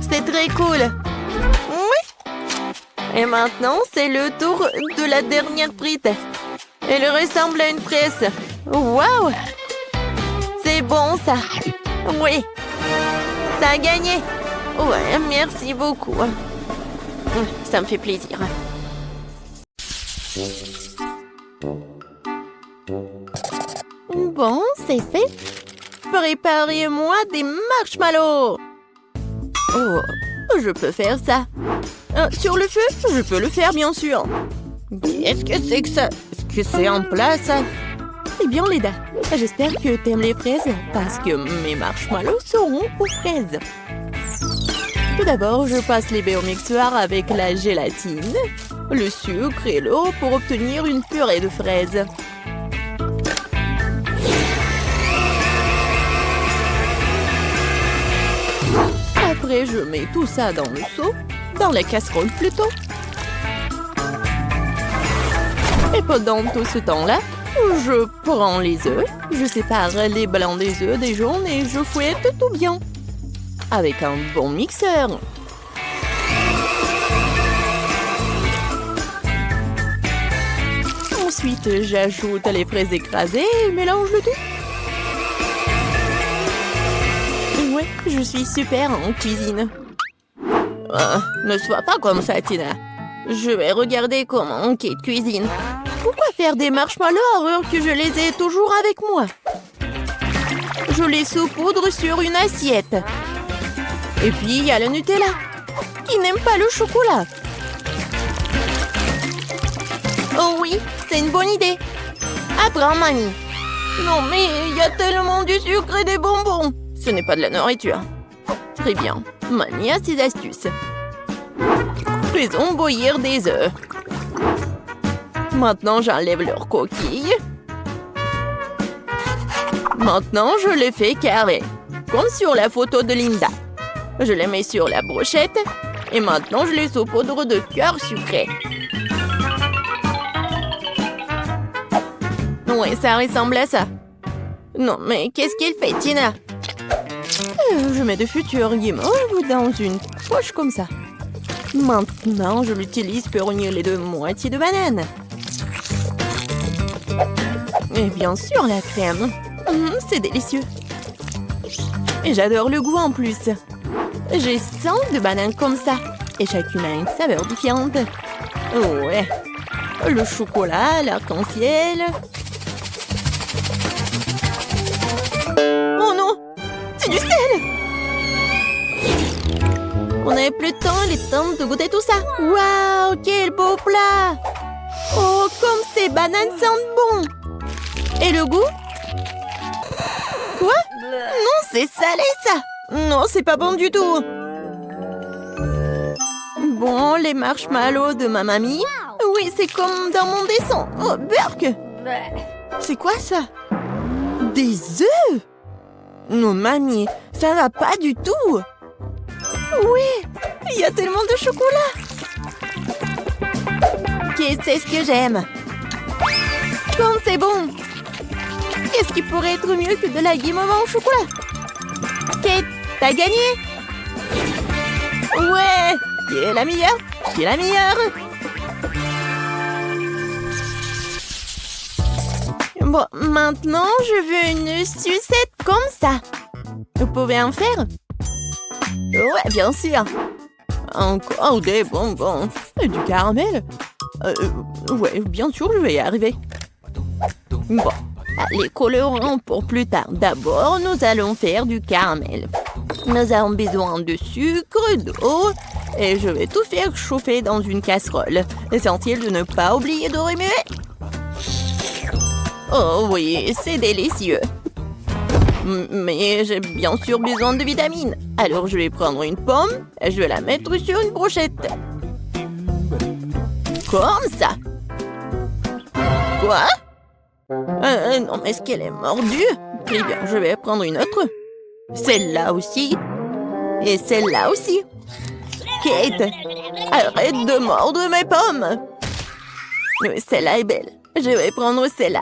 C'est très cool. Oui. Et maintenant, c'est le tour de la dernière frite. Elle ressemble à une presse. Waouh! C'est bon, ça. Oui. Ça a gagné. Ouais, merci beaucoup. Ça me fait plaisir. Bon, c'est fait. Préparez-moi des marshmallows. Oh, je peux faire ça. Sur le feu, je peux le faire, bien sûr. Qu'est-ce que c'est que ça? Est-ce que c'est en place? Eh bien, Leda, j'espère que t'aimes les fraises parce que mes marshmallows seront aux fraises. Tout d'abord, je passe les baies au mixeur avec la gélatine, le sucre et l'eau pour obtenir une purée de fraises. Après, je mets tout ça dans le seau, dans la casserole plutôt. Et pendant tout ce temps-là, je prends les œufs, je sépare les blancs des œufs des jaunes et je fouette tout bien. Avec un bon mixeur. Ensuite, j'ajoute les fraises écrasées et mélange le tout. Ouais, je suis super en cuisine. Ne sois pas comme ça, Tina. Je vais regarder comment Kate cuisine. Pourquoi faire des marshmallows alors que je les ai toujours avec moi? Je les saupoudre sur une assiette. Et puis, il y a le Nutella. Qui n'aime pas le chocolat? Oh oui, c'est une bonne idée. Apprends, mamie. Non, mais il y a tellement du sucre et des bonbons. Ce n'est pas de la nourriture. Très bien. Mamie a ses astuces. Faisons bouillir des œufs. Maintenant, j'enlève leurs coquilles. Maintenant, je les fais carrés, comme sur la photo de Linda. Je les mets sur la brochette et maintenant, je les saupoudre de cœur sucré. Oui, ça ressemble à ça. Non, mais qu'est-ce qu'il fait, Tina? Je mets de futurs guimauves dans une poche comme ça. Maintenant, je l'utilise pour unir les deux moitiés de banane. Et bien sûr, la crème. C'est délicieux. Et j'adore le goût en plus. J'ai 100 de bananes comme ça. Et chacune a une saveur différente. Ouais. Le chocolat, l'arc-en-ciel. Oh non! C'est du sel! On n'avait plus de temps, il est temps de goûter tout ça. Waouh, quel beau plat! Oh, comme ces bananes sentent bon! Et le goût? Quoi? Non, c'est salé ça! Non, c'est pas bon du tout! Bon, les marshmallows de ma mamie. Oui, c'est comme dans mon dessin. Oh, burk! C'est quoi ça? Des œufs? Non, mamie, ça va pas du tout! Oui, il y a tellement de chocolat! C'est ce que j'aime! Comme c'est bon! Qu'est-ce qui pourrait être mieux que de la guimauve au chocolat? Kate, t'as gagné! Ouais! Qui est la meilleure? Qui est la meilleure? Bon, maintenant, je veux une sucette comme ça. Vous pouvez en faire? Ouais, bien sûr. Encore des bonbons. Et du caramel? Ouais, bien sûr, je vais y arriver. Bon, les colorants pour plus tard. D'abord, nous allons faire du caramel. Nous avons besoin de sucre, d'eau, et je vais tout faire chauffer dans une casserole. Essentiel de ne pas oublier de remuer. Oh oui, c'est délicieux. Mais j'ai bien sûr besoin de vitamines. Alors je vais prendre une pomme et je vais la mettre sur une brochette. Comme ça. Quoi? Non, mais est-ce qu'elle est mordue? Très bien, je vais prendre une autre. Celle-là aussi. Et celle-là aussi. Kate, arrête de mordre mes pommes. Celle-là est belle. Je vais prendre celle-là.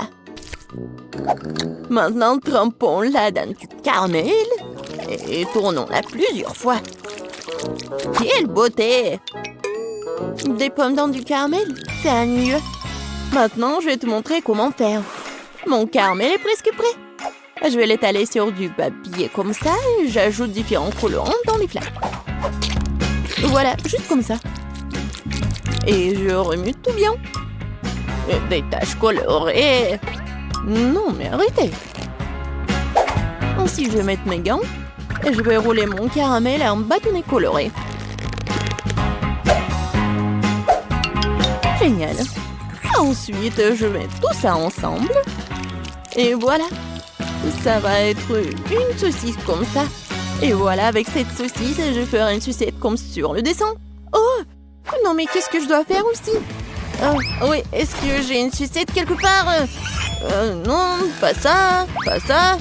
Maintenant, trempons-la dans du caramel et tournons-la plusieurs fois. Quelle beauté! Des pommes dans du caramel, c'est ennuyeux. Maintenant, je vais te montrer comment faire. Mon caramel est presque prêt. Je vais l'étaler sur du papier comme ça et j'ajoute différents colorants dans les flaques. Voilà, juste comme ça. Et je remue tout bien. Des taches colorées. Non, mais arrêtez. Ensuite, je vais mettre mes gants et je vais rouler mon caramel en bâtonnet coloré. Génial. Ensuite, je mets tout ça ensemble. Et voilà. Ça va être une saucisse comme ça. Et voilà, avec cette saucisse, je ferai une sucette comme sur le dessin. Oh! Non, mais qu'est-ce que je dois faire aussi? Oui, est-ce que j'ai une sucette quelque part? Non, pas ça, pas ça.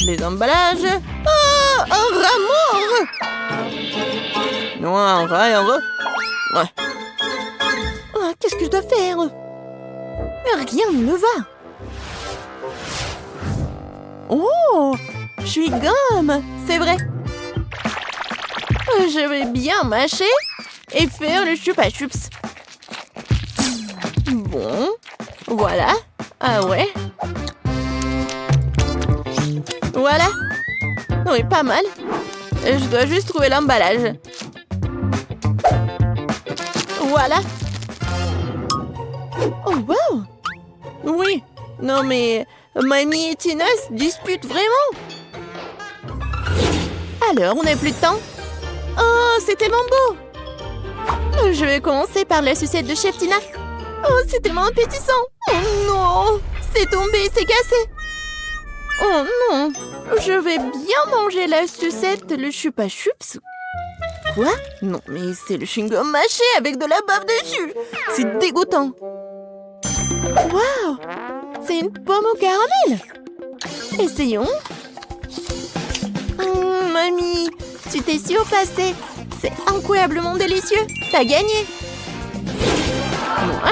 Les emballages. Oh, un rat mort! Non, un rat et un rat. Ouais. Oh, qu'est-ce que je dois faire? Rien ne va. Oh, je suis gomme, c'est vrai. Je vais bien mâcher et faire le chupa-chups. Bon, voilà. Ah ouais. Voilà. Oui, pas mal. Je dois juste trouver l'emballage. Voilà. Oh, wow. Oui. Non, mais Mamie et Tina se disputent vraiment. Alors, on n'a plus de temps. Oh, c'est tellement beau. Je vais commencer par la sucette de Chef Tina. Oh, c'est tellement appétissant. Oh non, c'est tombé, c'est cassé. Oh non, je vais bien manger la sucette, le chupa chups. Quoi? Non, mais c'est le chewing-gum mâché avec de la bave dessus. C'est dégoûtant. Waouh! C'est une pomme au caramel. Essayons. Mamie, tu t'es surpassée. C'est incroyablement délicieux. T'as gagné. Moi?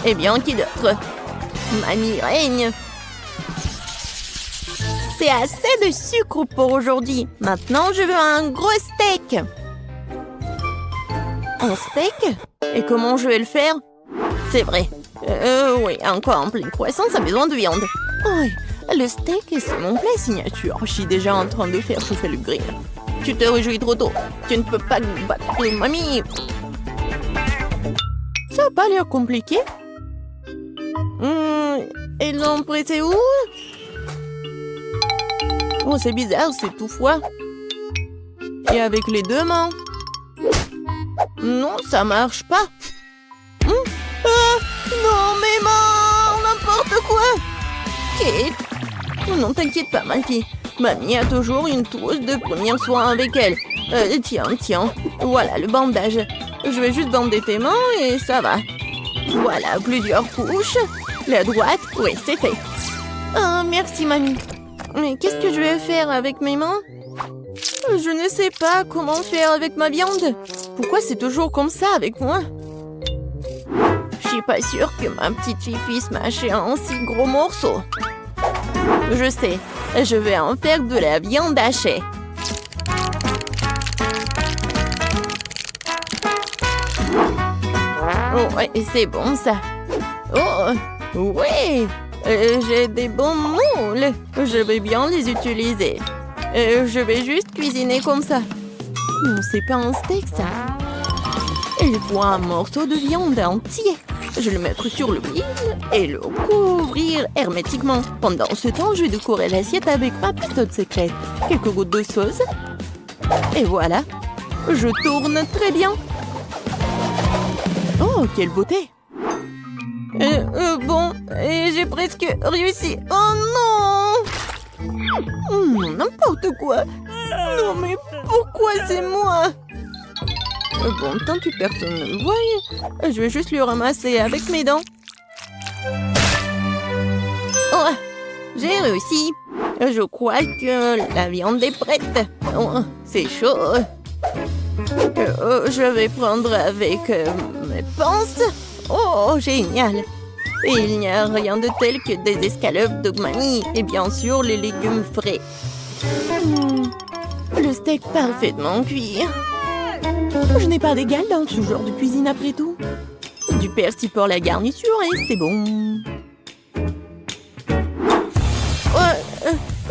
Eh bien, qui d'autre? Mamie règne. C'est assez de sucre pour aujourd'hui. Maintenant, je veux un gros steak. Un steak? Et comment je vais le faire? C'est vrai. Oui, encore en pleine croissance a besoin de viande. Oui, le steak, c'est mon plat signature. Je suis déjà en train de faire chauffer le grill. Tu te réjouis trop tôt. Tu ne peux pas battre mamie. Ça n'a pas l'air compliqué. Et l'ont prêté où? Oh, c'est bizarre, c'est tout froid. Et avec les deux mains. Non, ça marche pas. Non, mais n'importe quoi. Kate. Non, t'inquiète pas, ma fille. Mamie a toujours une trousse de premiers soins avec elle. Tiens. Voilà le bandage. Je vais juste bander tes mains et ça va. Voilà, plusieurs couches. La droite, oui, c'est fait. Ah, merci, mamie. Mais qu'est-ce que je vais faire avec mes mains? Je ne sais pas comment faire avec ma viande. Pourquoi c'est toujours comme ça avec moi? Je suis pas sûre que ma petite fille puisse mâcher un si gros morceau. Je sais, je vais en faire de la viande hachée. Oh, ouais, c'est bon ça. Oh, oui, j'ai des bons moules. Je vais bien les utiliser. Je vais juste cuisiner comme ça. Non, c'est pas un steak ça. Il faut un morceau de viande entier. Je vais le mettre sur le grill et le couvrir hermétiquement. Pendant ce temps, je vais décorer l'assiette avec ma méthode secrète. Quelques gouttes de sauce. Et voilà. Je tourne très bien. Oh, quelle beauté. Bon, j'ai presque réussi. Oh non! N'importe quoi. Non, mais pourquoi c'est moi? Bon, tant que personne ne me voit, je vais juste le ramasser avec mes dents. Oh, j'ai réussi. Je crois que la viande est prête. Oh, c'est chaud. Je vais prendre avec mes pinces. Oh, génial. Et il n'y a rien de tel que des escalopes de mamie et bien sûr les légumes frais. Le steak parfaitement cuit. Je n'ai pas d'égal dans ce genre de cuisine après tout. Du persil pour la garniture et c'est bon.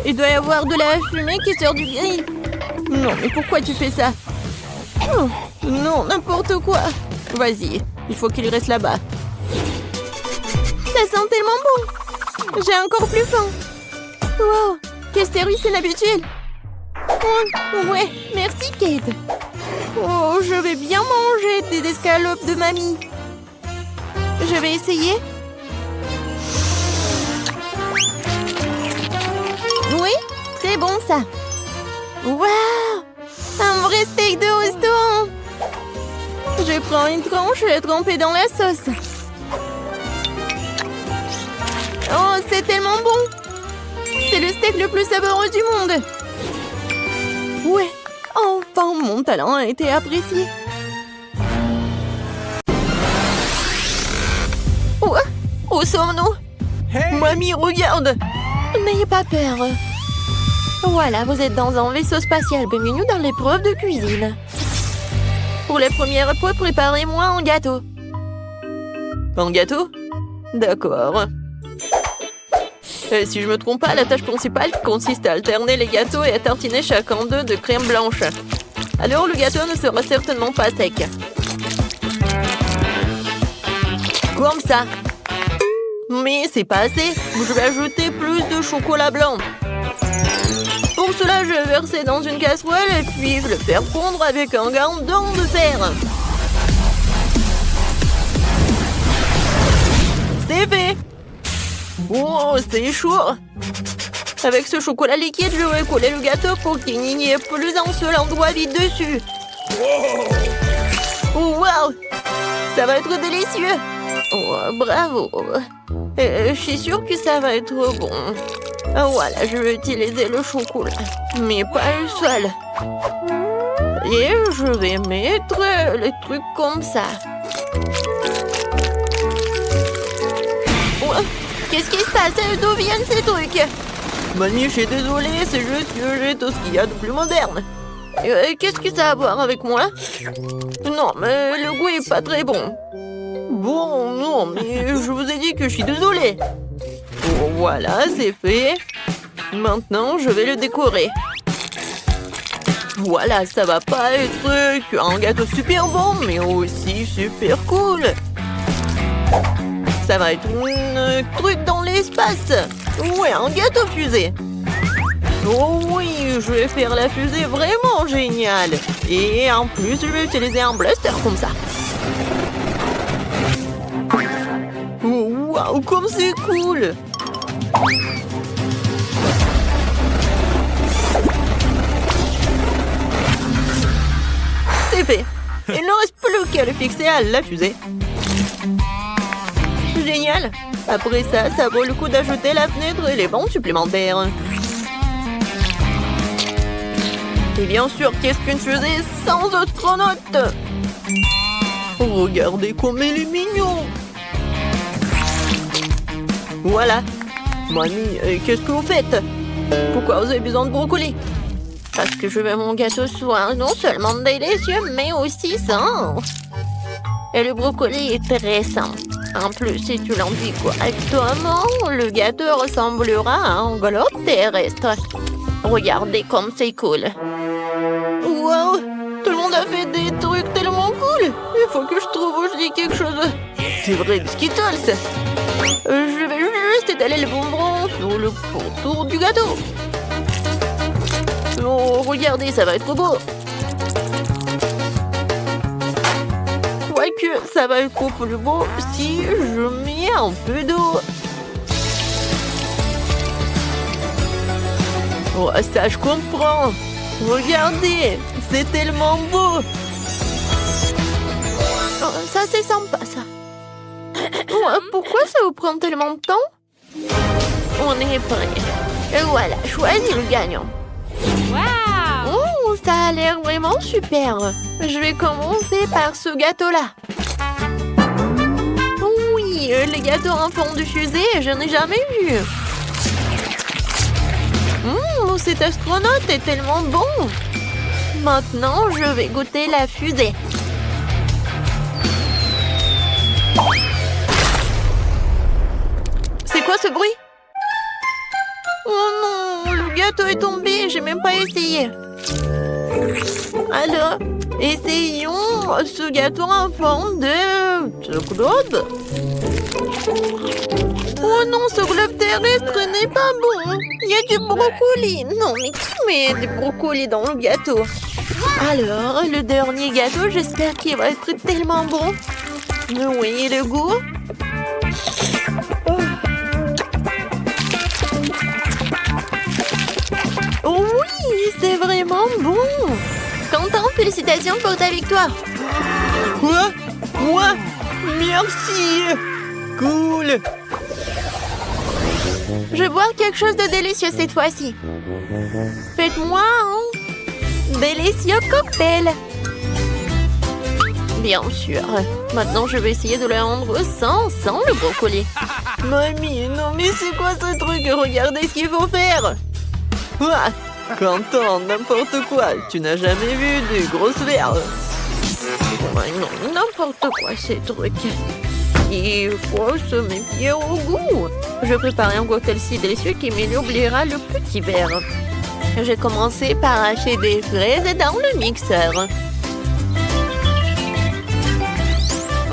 Il doit y avoir de la fumée qui sort du grill. Non, mais pourquoi tu fais ça? Oh, non, n'importe quoi. Vas-y, il faut qu'il reste là-bas. Ça sent tellement bon. J'ai encore plus faim. Wow, quel service inhabituel. Oh, ouais, merci Kate. Oh, je vais bien manger des escalopes de mamie. Je vais essayer. Oui, c'est bon ça. Waouh, un vrai steak de restaurant. Je prends une tranche trempée dans la sauce. Oh, c'est tellement bon. C'est le steak le plus savoureux du monde. Ouais, enfin mon talent a été apprécié. Oh, où sommes-nous? Hey! Mamie, regarde. N'ayez pas peur. Voilà, vous êtes dans un vaisseau spatial. Bienvenue dans l'épreuve de cuisine. Pour les premières épreuves, préparez-moi un gâteau. Un gâteau? D'accord. Si je me trompe pas, la tâche principale consiste à alterner les gâteaux et à tartiner chacun d'eux de crème blanche. Alors le gâteau ne sera certainement pas sec. Comme ça. Mais c'est pas assez. Je vais ajouter plus de chocolat blanc. Pour cela, je vais verser dans une casserole et puis le faire fondre avec un gardon de fer. C'est fait. Oh, c'est chaud. Avec ce chocolat liquide, je vais coller le gâteau pour qu'il n'y ait plus un seul endroit vide dessus. Wow! Ça va être délicieux! Oh, bravo! Je suis sûre que ça va être bon. Voilà, je vais utiliser le chocolat, mais pas le seul. Et je vais mettre le truc comme ça. Oh, qu'est-ce qui se passe? D'où viennent ces trucs? Mamie, je suis désolée, c'est juste que j'ai tout ce qu'il y a de plus moderne. Qu'est-ce que ça a à voir avec moi? Non, mais le goût est pas très bon. Bon, non, mais je vous ai dit que je suis désolée. Oh, voilà, c'est fait. Maintenant, je vais le décorer. Voilà, ça va pas être un gâteau super bon, mais aussi super cool. Ça va être un truc dans l'espace. Ouais, un gâteau fusée. Oh oui, je vais faire la fusée vraiment géniale. Et en plus, je vais utiliser un blaster comme ça. Oh, waouh, comme c'est cool! C'est fait. Il ne reste plus qu'à le fixer à la fusée. Génial! Après ça, ça vaut le coup d'ajouter la fenêtre et les bancs supplémentaires. Et bien sûr, qu'est-ce qu'une fusée sans astronaute? Regardez comme il est mignon! Voilà. Mamie, qu'est-ce que vous faites? Pourquoi vous avez besoin de brocoli? Parce que je veux mon gâteau soit non seulement délicieux, mais aussi sain. Et le brocoli est très sain. En plus, si tu l'enduis correctement, le gâteau ressemblera à un globe terrestre. Regardez comme c'est cool. Wow! Tout le monde a fait des trucs tellement cool! Il faut que je trouve aussi quelque chose. C'est vrai, des Skittles! Je vais juste étaler les bonbons sur le contour du gâteau. Oh, regardez, ça va être beau. Quoique, ça va être plus beau si je mets un peu d'eau. Oh, ça, je comprends. Regardez, c'est tellement beau. Oh, ça, c'est sympa, ça. Pourquoi ça vous prend tellement de temps? On est prêt. Et voilà, choisis le gagnant. Wow! Oh, ça a l'air vraiment super. Je vais commencer par ce gâteau-là. Oui, les gâteaux en forme de fusée, je n'ai jamais vu. Cet astronaute est tellement bon. Maintenant, je vais goûter la fusée. C'est quoi ce bruit? Oh non, le gâteau est tombé, j'ai même pas essayé. Alors, essayons ce gâteau en forme de globe. Oh non, ce globe terrestre n'est pas bon. Il y a du brocoli. Non, mais qui met des brocolis dans le gâteau? Alors, le dernier gâteau, j'espère qu'il va être tellement bon. Oui, le goût? Oui, c'est vraiment bon. Quentin, félicitations pour ta victoire. Quoi? Moi? Merci. Cool. Je vais boire quelque chose de délicieux cette fois-ci. Faites-moi un délicieux cocktail. Bien sûr. Maintenant, je vais essayer de le rendre sans le brocoli. Mamie, non mais c'est quoi ce truc? Regardez ce qu'il faut faire. Ah, Quentin, n'importe quoi. Tu n'as jamais vu de grosses verres. Non, n'importe quoi ces trucs. Il faut se méfier au goût. Je prépare un cocktail si délicieux qui m'oubliera le petit verre. J'ai commencé par hacher des fraises dans le mixeur.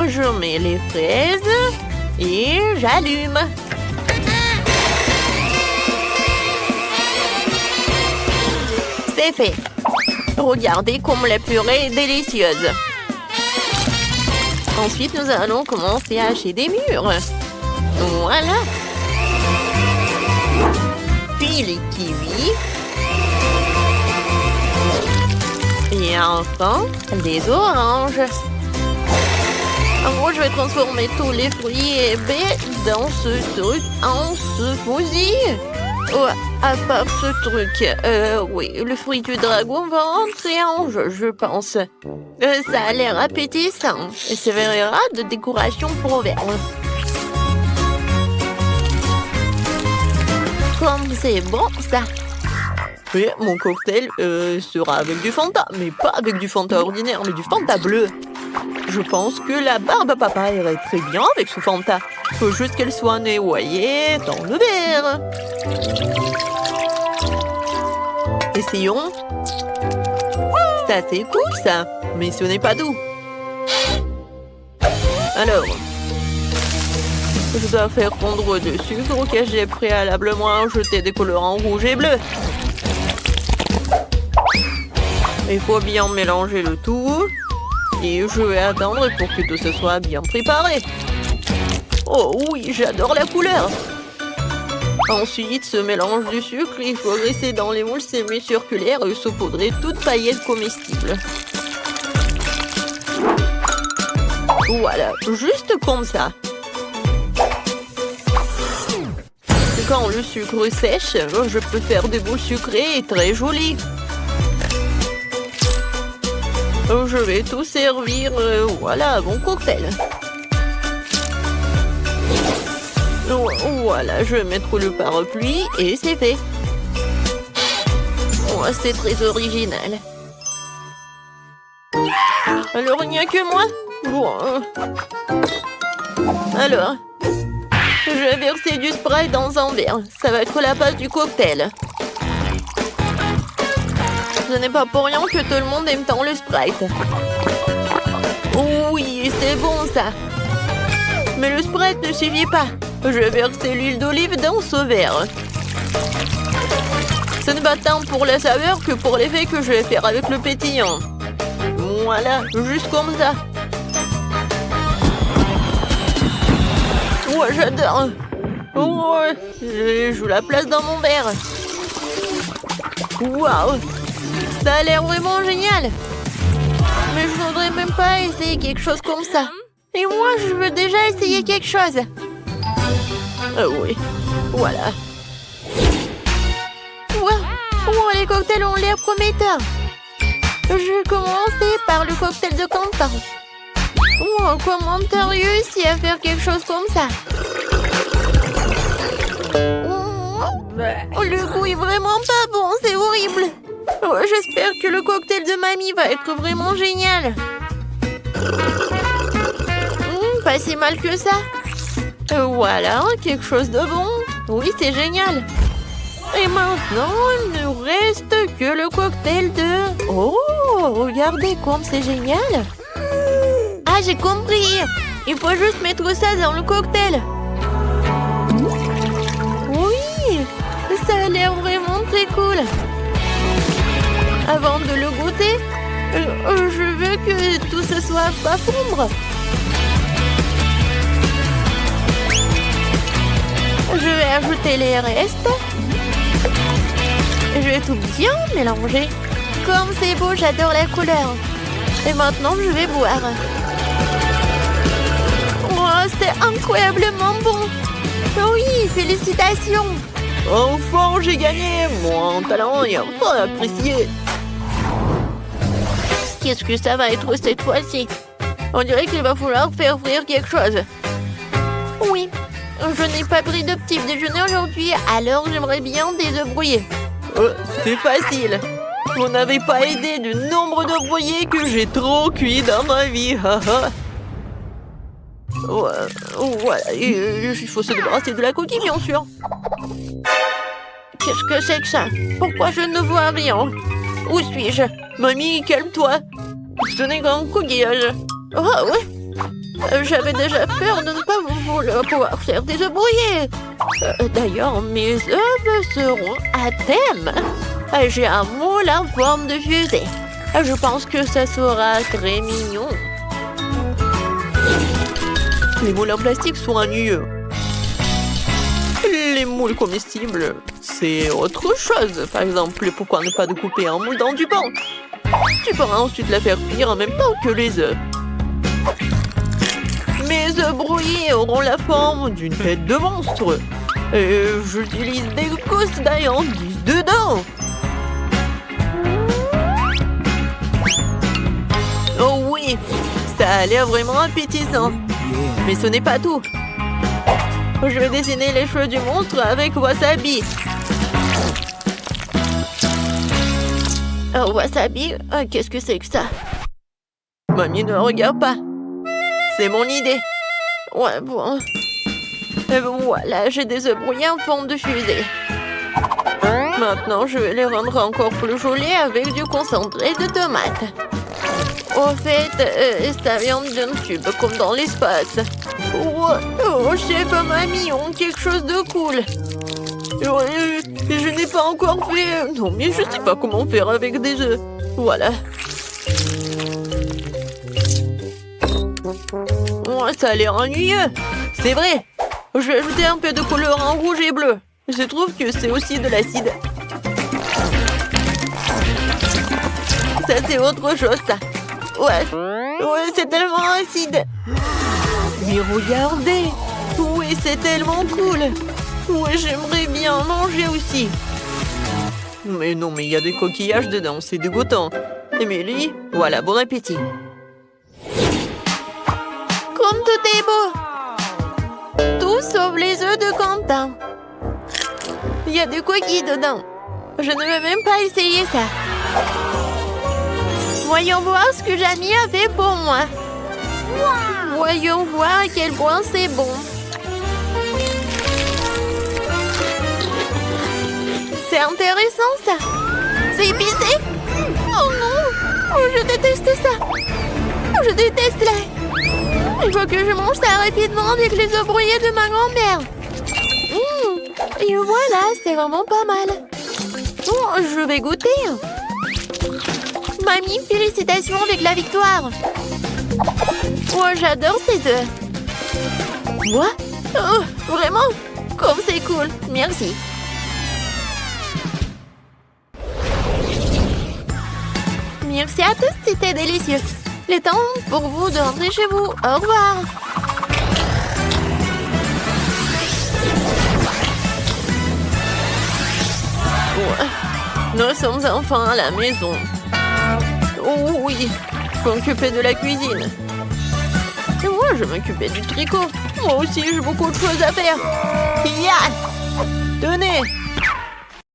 Je mets les fraises et j'allume. C'est fait. Regardez comme la purée est délicieuse. Ensuite, nous allons commencer à hacher des mûres. Voilà. Puis, Oui, les kiwis. Et enfin, les oranges. En gros, je vais transformer tous les fruits et baies dans ce truc en smoothie. Oh, à part ce truc, oui, le fruit du dragon va rentrer en jeu, je pense. Ça a l'air appétissant et servira de décoration pour au verre. Comme c'est bon, ça. Et mon cocktail sera avec du Fanta, mais pas avec du Fanta ordinaire, mais du Fanta bleu. Je pense que la barbe à papa irait très bien avec ce Fanta. Faut juste qu'elle soit noyée dans le verre. Essayons. Ça, c'est cool, ça. Mais ce n'est pas doux. Alors, je dois faire fondre du sucre auquel j'ai préalablement ajouté des colorants rouge et bleu. Il faut bien mélanger le tout. Et je vais attendre pour que tout ce soit bien préparé. Oh oui, j'adore la couleur. Ensuite, ce mélange du sucre, il faut glisser dans les moules semi-circulaires et saupoudrer toute paillette comestible. Voilà, juste comme ça. Quand le sucre sèche, je peux faire des boules sucrées et très jolies. Je vais tout servir, voilà, mon cocktail. Voilà, je vais mettre le parapluie et c'est fait. Oh, c'est très original. Alors, il n'y a que moi? Bon. Alors, je vais verser du Sprite dans un verre. Ça va être la base du cocktail. Ce n'est pas pour rien que tout le monde aime tant le Sprite. Oui, c'est bon ça. Mais le Sprite ne suffit pas. Je vais verser l'huile d'olive dans ce verre. Ce n'est pas tant pour la saveur que pour l'effet que je vais faire avec le pétillant. Voilà, juste comme ça. Ouais, j'adore. Ouais, je joue la place dans mon verre. Waouh, ça a l'air vraiment génial. Mais je voudrais même pas essayer quelque chose comme ça. Et moi, je veux déjà essayer quelque chose. Oui, voilà. Wow, les cocktails ont l'air prometteurs. Je vais commencer par le cocktail de Quentin. Wow, comment t'as réussi à faire quelque chose comme ça? Oh, le goût est vraiment pas bon, c'est horrible. Oh, j'espère que le cocktail de mamie va être vraiment génial. Pas si mal que ça. Voilà, quelque chose de bon. Oui, c'est génial. Et maintenant, il ne reste que le cocktail de... Oh, regardez comme c'est génial. Ah, j'ai compris. Il faut juste mettre ça dans le cocktail. Oui, ça a l'air vraiment très cool. Avant de le goûter, je veux que tout ce soit pas fondre. Je vais ajouter les restes. Je vais tout bien mélanger. Comme c'est beau, j'adore la couleur. Et maintenant, je vais boire. Oh, c'est incroyablement bon. Oui, félicitations. Enfin, j'ai gagné. Mon talent est enfin apprécié. Qu'est-ce que ça va être cette fois-ci? On dirait qu'il va falloir faire frire quelque chose. Oui, je n'ai pas pris de petit déjeuner aujourd'hui, alors j'aimerais bien des œufs brouillés. C'est facile. Vous n'avez pas aidé du nombre d'œufs brouillés que j'ai trop cuit dans ma vie. Voilà, il faut se débarrasser de la coquille, bien sûr. Qu'est-ce que c'est que ça? Pourquoi je ne vois rien? Où suis-je? Mamie, calme-toi. Ce n'est qu'un coquillage. Oh, ouais. J'avais déjà peur de ne pas pouvoir faire des œufs brouillés. D'ailleurs, mes œufs seront à thème. J'ai un moule en forme de fusée. Je pense que ça sera très mignon. Les moules en plastique sont ennuyeux. Les moules comestibles, penser autre chose. Par exemple, pourquoi ne pas de couper un moule dans du pain? Tu pourras ensuite la faire cuire en même temps que les œufs. Mes œufs brouillés auront la forme d'une tête de monstre. Et j'utilise des gousses d'ail-en-dix dedans. Oh oui, ça a l'air vraiment appétissant. Mais ce n'est pas tout. Je vais dessiner les cheveux du monstre avec wasabi. Wasabi? Qu'est-ce que c'est que ça? Mamie, ne regarde pas. C'est mon idée. Ouais, bon. Voilà, j'ai des œufs brouillés en forme de fusée. Maintenant, je vais les rendre encore plus jolis avec du concentré de tomate. Au fait, ça vient d'un tube, comme dans l'espace. Oh, chef, mamie, on quelque chose de cool. Je n'ai pas encore fait... Non, mais je sais pas comment faire avec des œufs. Voilà. Oh, ça a l'air ennuyeux. C'est vrai. Je vais ajouter un peu de colorant rouge et bleu. Je trouve que c'est aussi de l'acide. Ça, c'est autre chose, ça. Ouais, c'est tellement acide. Mais regardez. Oui, c'est tellement cool. Ouais, j'aimerais bien manger aussi. Mais non, mais il y a des coquillages dedans, c'est dégoûtant. Émilie, voilà, bon appétit. Comme tout est beau. Tout sauf les œufs de Quentin. Il y a des coquilles dedans. Je ne vais même pas essayer ça. Voyons voir ce que Jamie a fait pour moi. Voyons voir à quel point c'est bon. C'est intéressant, ça. C'est épicé. Oh non. Oh, je déteste ça. Je déteste la... Il faut que je mange ça rapidement avec les œufs brouillés de ma grand-mère. Et voilà, c'est vraiment pas mal. Oh, je vais goûter. Mamie, félicitations avec la victoire. Oh, j'adore ces œufs. Moi? Oh, vraiment? Comme c'est cool. Merci. Merci à tous, c'était délicieux. Il est temps pour vous de rentrer chez vous. Au revoir. Ouais. Nous sommes enfin à la maison. Oh oui, je m'occuper de la cuisine. Et moi, je m'occupais du tricot. Moi aussi, j'ai beaucoup de choses à faire. Ya! Tenez,